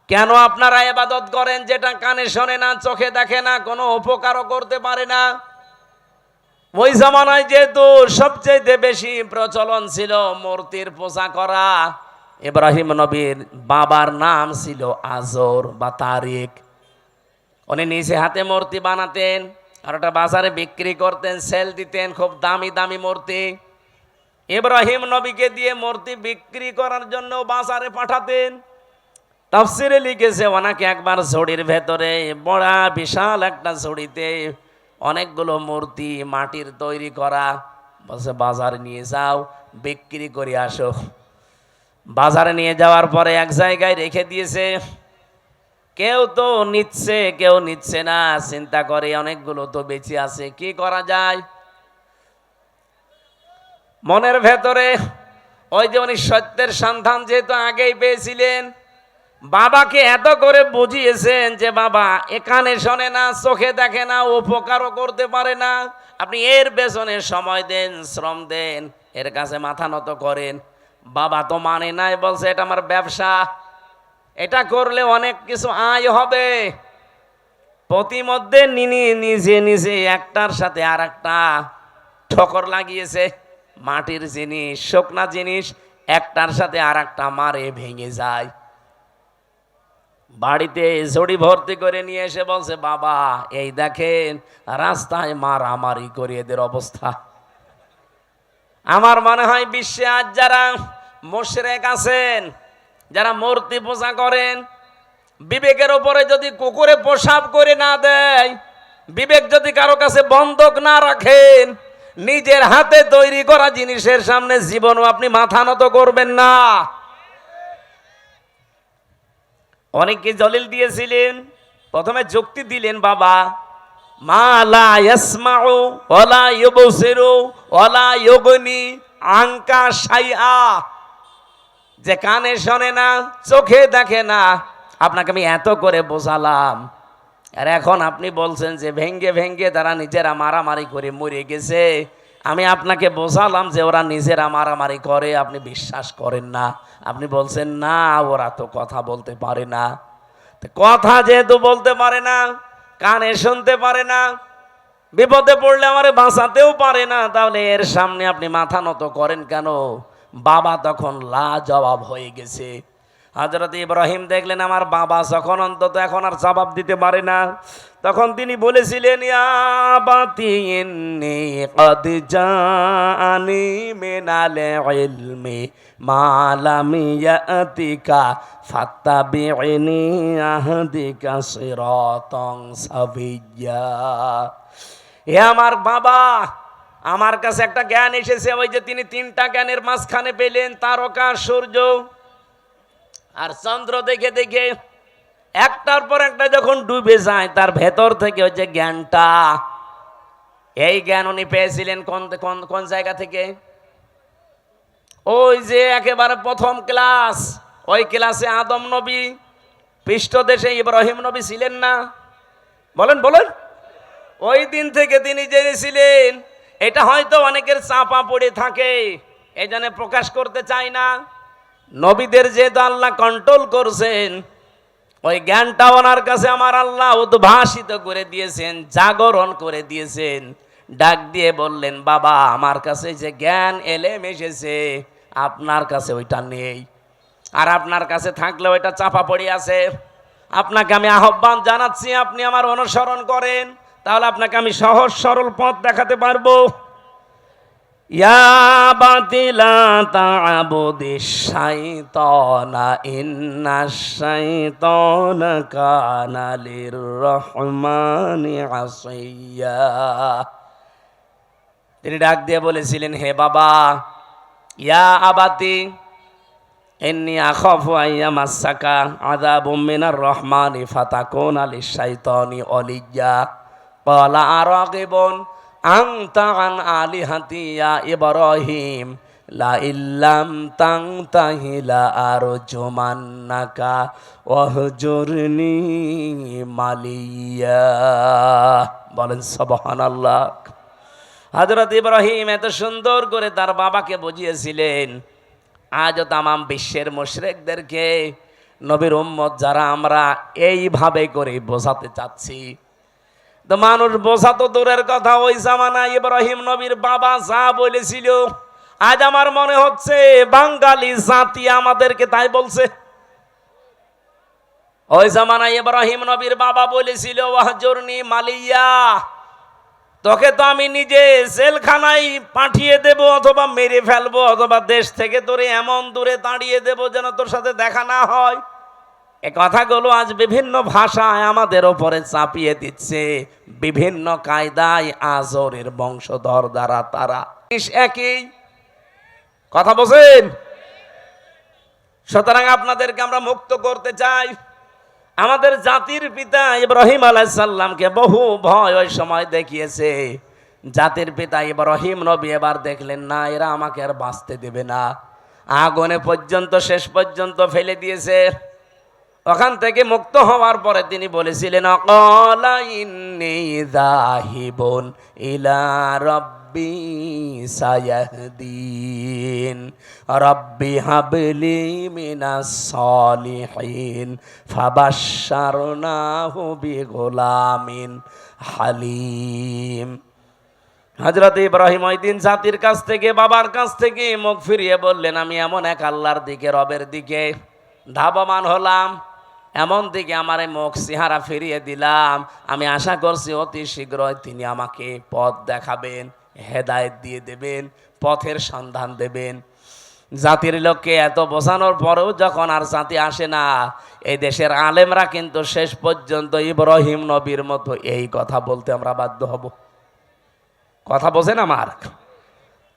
কেন আপনারা ইবাদত করেন যেটা কানে শোনে না, চোখে দেখে না, কোনো উপকারও করতে পারে না? ওই জামানায় যেহেতু সবচেয়ে বেশি প্রচলন ছিল মূর্তির পূজা করা। ইব্রাহিম নবীর বাবার নাম ছিল আজর বা তারিক। উনি নিজে হাতে মূর্তি বানাতেন আর ওটা বাজারে বিক্রি করতেন, সেল দিতেন, খুব দামি দামি মূর্তি। ইব্রাহিম নবীকে দিয়ে মূর্তি বিক্রি করার জন্য বাজারে পাঠাতেন। তাফসিরে লিখেছে ওনাকে একবার ঝুড়ির ভেতরে, বড়া বিশাল একটা ঝুড়িতে অনেকগুলো মূর্তি মাটির তৈরি করা, বলছে বাজারে নিয়ে যাও, বিক্রি করে আসো। বাজারে নিয়ে যাওয়ার পরে এক জায়গায় রেখে দিয়েছে। কেউ তো নিচ্ছে, কেউ নিচ্ছে না। চিন্তা করে অনেকগুলো তো বেঁচে আছে, কি করা যায়? মনের ভেতরে ওই যে উনি সত্যের সন্ধান যেহেতু আগেই পেয়েছিলেন, বাবাকে এত করে বুঝিয়েছেন যে বাবা এখানে শোনে না, চোখে দেখে না, উপকারও করতে পারে না, আপনি এর পেছনে সময় দেন, শ্রম দেন, এর কাছে মাথা নত করেন। বাবা তো মানে নাই, বলছে এটা আমার ব্যবসা, এটা করলে অনেক কিছু আয় হবে। প্রতিমধ্যে নিজে নিজে একটার সাথে আর একটা ঠোকর লাগিয়েছে। মাটির জিনিস, শুকনা জিনিস একটার সাথে আর একটা মারে ভেঙে যায়। বাড়িতে ঝুড়ি ভর্তি করে নিয়ে এসে বলছে বাবা এই দেখেন রাস্তায় মারামারি করে এদের অবস্থা। আমার মনে হয় বিশ্বে আজ যারা মুশরিক আছেন, যারা মূর্তি পূজা করেন, বিবেকের উপরে যদি কুকুরে প্রসাব করে না দেয়, বিবেক যদি কারো কাছে বন্ধক না রাখেন, নিজের হাতে তৈরি করা জিনিসের সামনে জীবনও আপনি মাথা নত করবেন না। অনেকে দলিল দিয়েছিলেন, প্রথমে যুক্তি দিলেন বাবা মা লা ইয়াসমাউ ওয়া লা ইউবসিরু ওয়া লা ইউগনি আনকা শাইআ, যে কানে শোনে না, চোখে দেখে না, আপনাকে আমি এত করে বোঝালাম, আর এখন আপনি বলছেন যে ভেঙ্গে ভেঙ্গে তারা নিজেরা মারামারি করে মরে গেছে। আমি আপনাকে বোঝালাম যে ওরা নিজেরা মারামারি করে, আপনি বিশ্বাস করেন না। আপনি বলছেন না ওরা তো কথা বলতে পারে না। কথা যেহেতু বলতে পারে না, কানে শুনতে পারে না, বিপদে পড়লে আমারে বাঁচাতেও পারে না, তাহলে এর সামনে আপনি মাথা নত করেন কেন? বাবা তখন লাজবাব হয়ে গেছে। হযরত ইব্রাহিম দেখলেন আমার বাবা যখন অন্তত এখন আর জবাব দিতে পারে না, তখন তিনি বলেছিলেন, ইয়া আবাতি ইন্নী ক্বাদ জাআনি মিনাল ইলমি মা লাম ইয়াতিকা ফাত্তাবি'নি আহদিকা সিরাতান সাবিয়্যা। হে আমার বাবা, আমার কাছে একটা জ্ঞান এসেছে, ওই যে তিনি তিনটা জ্ঞানের মাঝখানে পেলেন, তারকা, সূর্য আর চন্দ্র দেখে দেখে একটার পর একটা যখন ডুবে যায়, তার ভেতর থেকে ওই যে জ্ঞানটা, এই জ্ঞান উনি পেয়েছিলেন কোন কোন কোন জায়গা থেকে? ওই যে একেবারে প্রথম ক্লাস, ওই ক্লাসে আদম নবী, পৃষ্ঠদেশে ইব্রাহিম নবী ছিলেন না? বলেন বলেন। ওই দিন থেকে তিনি জেনেছিলেন। এটা হয়তো অনেকের চাপা পড়ে থাকে, এই জন্য প্রকাশ করতে চায় না। নবীদের যেহেতু আল্লাহ কন্ট্রোল করছেন, ওই জ্ঞানটা ওনার কাছে আমার আল্লাহ উদ্ভাসিত করে দিয়েছেন, জাগরণ করে দিয়েছেন। ডাক দিয়ে বললেন, বাবা আমার কাছে যে জ্ঞান এলেম এসেছে, আপনার কাছে ওইটা নেই, আর আপনার কাছে থাকলে ওইটা চাপা পড়ে আছে। আপনাকে আমি আহ্বান জানাচ্ছি, আপনি আমার অনুসরণ করেন, তাহলে আপনাকে আমি সহজ সরল পথ দেখাতে পারবো। ইয়া বাতিলা তা'বুদিশ শাইতানা ইন্নাশ শাইতানা কানা লির-রহমানি আসিয়্যা। তিনি ডাক দিয়ে বলেছিলেন, হে বাবা, ইয়া আবাতি ইন্নী আখাফু আইয়ামাসসাকা আযাবুম মিনার রহমানি ফাতাকুনা লিশ-শাইতানি ওলিয়্যা। ক্বালা আরাগিবুন আনতা আন আলিহাতি ইয়া ইব্রাহিম লা ইল্লাম তানতাহি লা আরজুমান্নাকা ওয়াহজুরনি মালিয়া। বলেন সুবহানাল্লাহ। হযরত ইব্রাহিম এত সুন্দর করে তার বাবাকে বুঝিয়েছিলেন। আজও তামাম বিশ্বের মুশরিকদেরকে, নবীর উম্মত যারা আমরা এইভাবে করে বোঝাতে চাচ্ছি, তো মানুষ বোঝা তো দূরের কথা, ওই জামানায় ইব্রাহিম নবীর বাবা যা বলেছিল, আজ আমার মনে হচ্ছে বাঙালি জাতি আমাদেরকে তাই বলছে। ওই জামানায় ইব্রাহিম নবীর বাবা বলেছিল, ওয়াহজুরনি মালিয়া, তোকে তো আমি নিজে জেলখানায় পাঠিয়ে দেব, অথবা মেরে ফেলবো, অথবা দেশ থেকে তোরে এমন দূরে তাড়িয়ে দেব যেন তোর সাথে দেখা না হয়। এ কথাগুলো আজ বিভিন্ন ভাষায় আমাদের ওপরে চাপিয়ে দিচ্ছে, বিভিন্ন কায়দায় আজরের বংশধর দ্বারা তারা একই কথা বলছেন। সুতরাং আপনাদেরকে আমরা মুক্ত করতে চাই। আমাদের জাতির পিতা ইব্রাহিম আলাইহিস সালামকে বহু ভয় ওই সময় দেখিয়েছে। জাতির পিতা ইব্রাহিম নবী এবার দেখলেন, না, এরা আমাকে আর বাঁচতে দেবে না, আগুনে পর্যন্ত শেষ পর্যন্ত ফেলে দিয়েছে। ওখান থেকে মুক্ত হওয়ার পরে তিনি বলেছিলেন, ক্বালা ইন্নী যাহিবুন ইলা রাব্বি সায়াহদিন রাব্বি হাবলি মিনাস সালিহিন ফাবাশশারনাহু বিগুলামিন হালিম। হযরত ইব্রাহিম ওই দিন জাতির কাছ থেকে, বাবার কাছ থেকে মুখ ফিরিয়ে বললেন, আমি এমন এক আল্লাহর দিকে, রবের দিকে ধাবমান হলাম, এমন দিকে আমার মুখ চেহারা ফিরিয়ে দিলাম, আমি আশা করছি অতি শীঘ্রই তিনি আমাকে পথ দেখাবেন, হেদায়েত দিয়ে দেবেন, পথের সন্ধান দেবেন। জাতির লোককে এত বোঝানোর পরেও যখন আর জাতি আসে না, এই দেশের আলেমরা কিন্তু শেষ পর্যন্ত ইব্রাহিম নবীর মতো এই কথা বলতে আমরা বাধ্য হব। কথা বোঝেন আমার?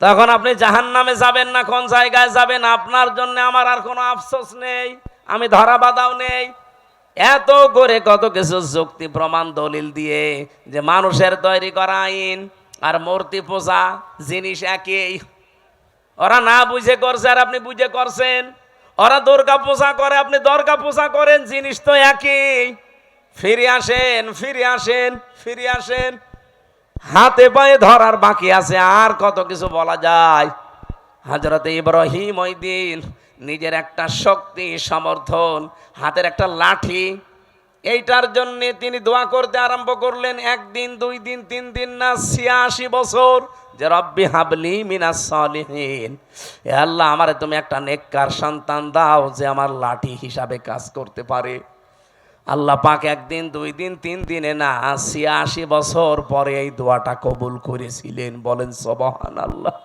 তখন আপনি জাহান্নামে যাবেন না, কোন জায়গায় যাবেন, আপনার জন্য আমার আর কোনো আফসোস নেই, আমি ধরা বাঁধাও নেই। এত করে কত কিছু যুক্তি প্রমাণ দলিল দিয়ে যে মানুষের তৈরি করা আইন আর মূর্তি পূজা জিনিস একই, ওরা না বুঝে করছে আর আপনি বুঝে করছেন, ওরা দুর্গা পূজা করে আপনি দুর্গা পূজা করেন, জিনিস তো একই। ফিরে আসেন, ফিরে আসেন, ফিরে আসেন। হাতে পায়ে ধরার বাকি আছে, আর কত কিছু বলা যায়। হযরত ইব্রাহিম ওই দিন নিজের একটা শক্তি, সমর্থন, হাতের একটা লাঠি, এইটার জন্য তিনি দোয়া করতে আরম্ভ করলেন, একদিন 2 দিন 3 দিন না, 86 বছর, যে রব্বি হাবলি মিনাস সালিহিন, হে আল্লাহ আমারে তুমি একটা নেককার সন্তান দাও যে আমার লাঠি হিসাবে কাজ করতে পারে। আল্লাহ পাক 1 দিন 2 দিন 3 দিনে না, 86 বছর পরে এই দোয়াটা কবুল করেছিলেন। বলেন সুবহানাল্লাহ।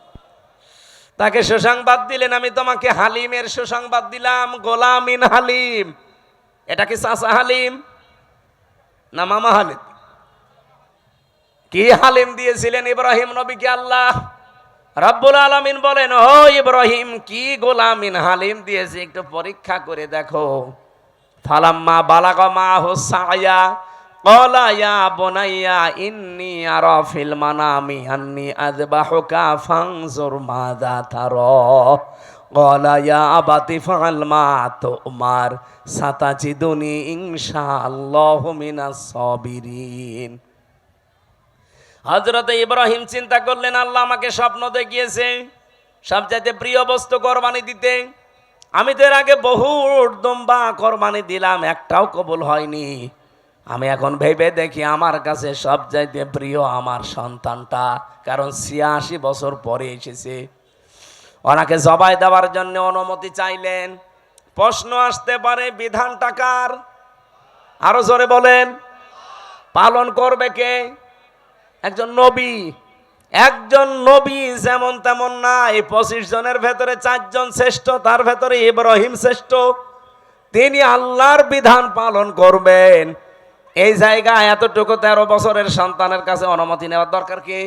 তাকে সুসংবাদ দিলেন, আমি তোমাকে হালিমের সুসংবাদ দিলাম, গোলামিন হালিম। এটা কি চাচা হালিম না মামা হালিম? কি হালিম দিয়েছিলেন ইব্রাহিম নবীকে আল্লাহ রাব্বুল আলামিন বলেন, ও ইব্রাহিম কি গোলামিন হালিম দিয়েছে, একটু পরীক্ষা করে দেখো। ফালাম্মা বালাগা মাহু সায়া ক্বালা ইয়া বুনাইয়া ইন্নী আরা ফিল মানামি আন্নী আযবাহুকা ফানজুর মাযা তারা ক্বালা ইয়া আবাতি ফাআল মা তুমার সাতাজিদুনি ইনশাআল্লাহু মিনাস সাবিরিন। হযরত ইব্রাহিম চিন্তা করলেন, আল্লাহ আমাকে স্বপ্ন দেখিয়েছে সবচাইতে প্রিয় বস্তু কোরবানি দিতে। আমি তো এর আগে বহু দুম্বা কোরবানি দিলাম, একটাও কবুল হয়নি। আমি এখন ভেবে দেখি আমার কাছে সবচাইতে প্রিয় আমার সন্তানটা, কারণ 86 বছর পরে এসেছে। ওনাকে জবাই দেওয়ার জন্য অনুমতি চাইলেন। প্রশ্ন আসতে পারে, বিধানটা কার? আরো জোরে বলেন। পালন করবে কে? একজন নবী। একজন নবী যেমন তেমন না, এই 25 জনের ভেতরে 4 জন শ্রেষ্ঠ, তার ভেতরে ইব্রাহিম শ্রেষ্ঠ। তিনি আল্লাহর বিধান পালন করবেন, এই জায়গায় এতটুকু 13 বছরের সন্তানের কাছে অনুমতি নেওয়ার দরকার কি?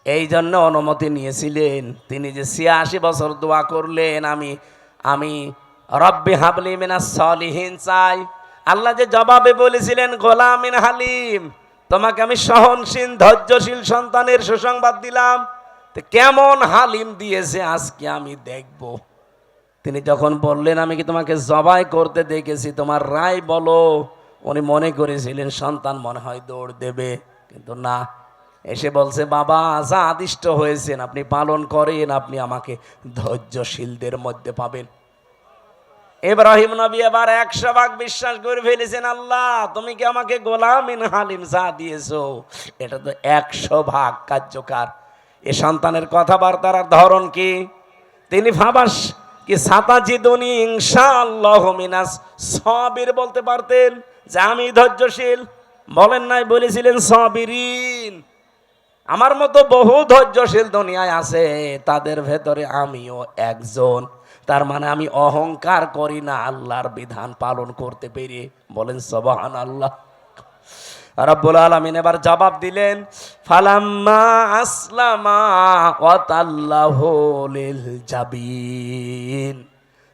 এই জন্য অনুমতি নিয়েছিলেন। তিনি যে 86 বছর দোয়া করলেন, আমি রব্বি হাবলি মিনাস সালিহিন চাই। আল্লাহ যে জবাবে বলেছিলেন গোলামিন হালিম, তোমাকে আমি সহনশীল ধৈর্যশীল সন্তানের সুসংবাদ দিলাম। তো কেমন হালিম দিয়েছে আজকে আমি দেখব। তিনি যখন বললেন, আমি কি তোমাকে জবাই করতে দেখেছি, তোমার রায় বলো, উনি মনে করেছিলেন সন্তান মনে হয় দৌড় দেবে, কিন্তু না, এসে বলছে, বাবা যা আদিষ্ট হয়েছেন আপনি পালন করেন, আপনি আমাকে ধৈর্যশীলদের মধ্যে পাবেন। ইব্রাহিম নবী এবার 100 ভাগ বিশ্বাস করে ফেলেছেন, আল্লাহ তুমি কি আমাকে গোলামিন হালিম যা দিয়েছো এটা তো 100 ভাগ কার্যকর। এ সন্তানের কথাবার্তার ধরন কি? তিনি ভাবাস কি সাতাজিদুনি ইনশাআল্লাহু মিনাস সাবির বলতে পারতেন, যে আমি ধৈর্যশীল। বলেন নাই, বলেছিলেন সাবিরিন। আমার মতো বহু ধৈর্যশীল দুনিয়ায় আছে, তাদের ভেতরে আমিও একজন। তার মানে আমি অহংকার করি না আল্লাহর বিধান পালন করতে পেরে। বলেন সুবহানাল্লাহ। রব্বুল আলামিন এবার জবাব দিলেন, ফালাম্মা আসলামা ওয়া তাল্লাহু লিল জাবিন।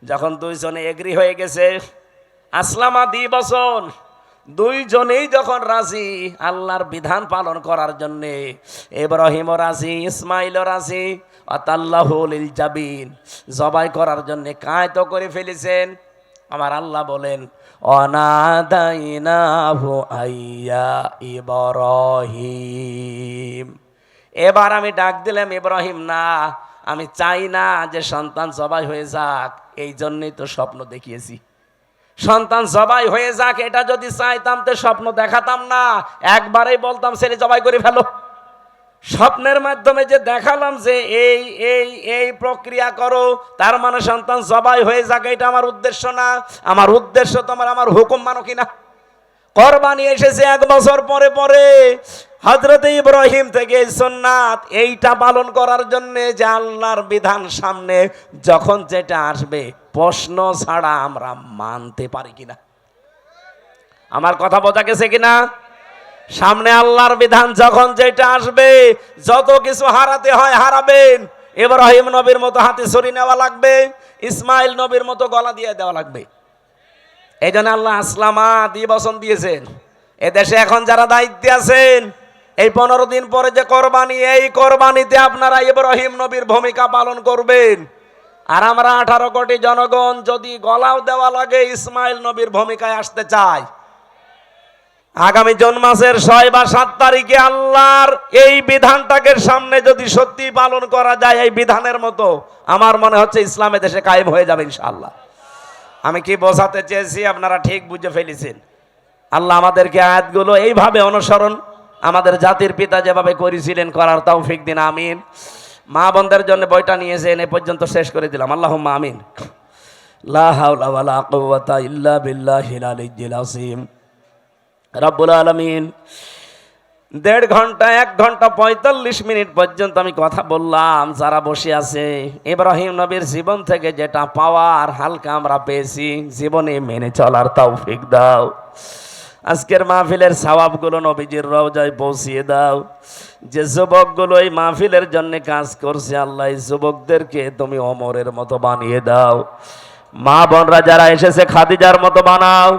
যখন দুইজনে এগ্রি হয়ে গেছে, আসলামা দ্বিবচন, দুইজনেই যখন রাজি আল্লাহর বিধান পালন করার জন্যে, ইব্রাহিমও রাজি, ইসমাইলও রাজি, আতাল্লাহু লিল জাবিন, জবাই করার জন্যে কায়ত করে ফেলেছেন। আমার আল্লাহ বলেন, অনাদাইনাহু আইয়া ইব্রাহিম। এবার আমি ডাক দিলাম, ইব্রাহিম না, আমি চাই না যে সন্তান জবাই হয়ে যাক, এই জন্যই তো স্বপ্ন দেখিয়েছি। সন্তান জবাই হয়ে যাক এটা যদি চাইতাম তো স্বপ্ন দেখাতাম না, একবারেই বলতাম ছেলে জবাই করে ফেলো। স্বপ্নের মাধ্যমে যে দেখালাম যে এই এই এই প্রক্রিয়া করো, তার মানে সন্তান জবাই হয়ে যাক, এটা আমার উদ্দেশ্য না। আমার উদ্দেশ্য তোমার আমার হুকুম মানো কিনা। কোরবানি এসেছে 1 বছর পরে পরে। হযরত ইব্রাহিম থেকে সুন্নাত এইটা পালন করার জন্য, যে আল্লাহর বিধান সামনে যখন যেটা আসবে প্রশ্ন ছাড়া আমরা মানতে পারি কিনা। আমার কথা বোঝা গেছে কিনা? সামনে আল্লাহর বিধান যখন যেটা আসবে, যত কিছু হারাতে হয় হারাবেন। ইব্রাহিম নবীর মতো হাতে ছুরি নেওয়া লাগবে, ইসমাইল নবীর মতো গলা দিয়ে দেওয়া লাগবে। এই জন্য আল্লাহ আসলামা দ্বিবচন দিয়েছেন। এদেশে এখন যারা দায়িত্বে আছেন, এই 15 দিন পরে যে কোরবানি, এই কোরবানিতে আপনারা ইব্রাহিম নবীর ভূমিকা পালন করবেন। আর আমরা 18 কোটি জনগণ যদি গলাও দেওয়া লাগে ইসমাইল নবীর ভূমিকায় আসতে চাই। আগামী জুন মাসের 6 বা 7 তারিখে আল্লাহর এই বিধানটাকে সামনে যদি সত্যি পালন করা যায় এই বিধানের মতো, আমার মনে হচ্ছে ইসলামে দেশে কায়েম হয়ে যাবে ইনশাআল্লাহ। আমি কি বোঝাতে চেয়েছি আপনারা ঠিক বুঝে ফেলেছেন। আল্লাহ আমাদেরকে আয়াতগুলো এইভাবে অনুসরণ আমাদের জাতির পিতা যেভাবে করেছিলেন করার তৌফিক দিন, আমিন। মা বোনদের জন্য বইটা নিয়েছেন, এ পর্যন্ত শেষ করে দিলাম। আল্লাহুম্মা আমিন। লা হাওলা ওয়ালা কুওয়াতা ইল্লা বিল্লাহিল আলিয়্যিল আযীম। রব্বুল আলামিন 1.5 ঘন্টা 1 ঘন্টা 45 মিনিট পর্যন্ত আমি কথা বললাম। যারা বসে আছে, ইব্রাহিম নবীর জীবন থেকে যেটা পাওয়ার হালকা আমরা পেয়েছি, জীবনে মেনে চলার তৌফিক দাও। আজকের মাহফিলের সওয়াবগুলো নবীজির রওজায় পৌঁছিয়ে দাও। যে যুবকগুলো এই মাহফিলের জন্য কাজ করছে, আল্লাহ এই যুবকদেরকে তুমি ওমরের মতো বানিয়ে দাও। মা বোনরা যারা এসেছে খাদিজার মতো বানাও।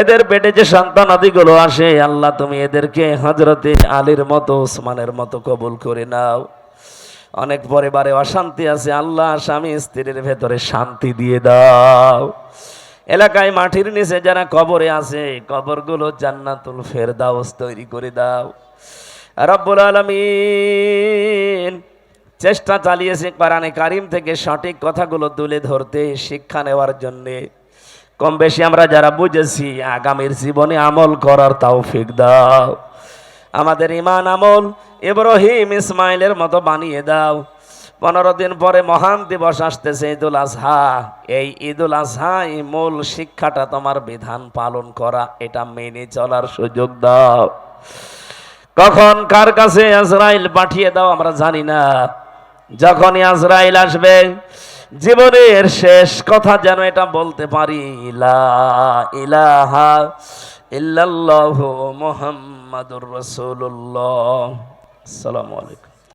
এদের পেটে যে সন্তানাদিগুলো আসে, আল্লাহ তুমি এদেরকে হযরতে আলীর মতো, ওসমানের মতো কবুল করে নাও। অনেক পরিবারে অশান্তি আছে, আল্লাহ স্বামী স্ত্রীর ভেতরে শান্তি দিয়ে দাও। এলাকায় মাটির নিচে যারা কবরে আছে, কবরগুলো জান্নাতুল ফেরদাউস তৈরি করে দাও। রব্বুল আলামিন চেষ্টা চালিয়েছে কোরআনে কারিম থেকে সঠিক কথাগুলো তুলে ধরতে, শিক্ষা নেওয়ার জন্যে। কম বেশি আমরা যারা বুঝেছি, আগামীর জীবনে আমল করার তৌফিক দাও। আমাদের ঈমান আমল ইব্রাহিম ইসমাইলের মতো বানিয়ে দাও। 15 দিন পরে মহান দিবস আসতেছে, ঈদুল আজহা। এই ঈদুল আজহায় মূল শিক্ষাটা তোমার বিধান পালন করা, এটা মেনে চলার সুযোগ দাও। কখন কার কাছে আজরাইল পাঠিয়ে দাও আমরা জানি না। যখনই আজরাইল আসবে, জীবনের শেষ কথা যেন এটা বলতে পারি, লা ইলাহা ইল্লাল্লাহু মুহাম্মাদুর রাসূলুল্লাহ। আসসালামু আলাইকুম।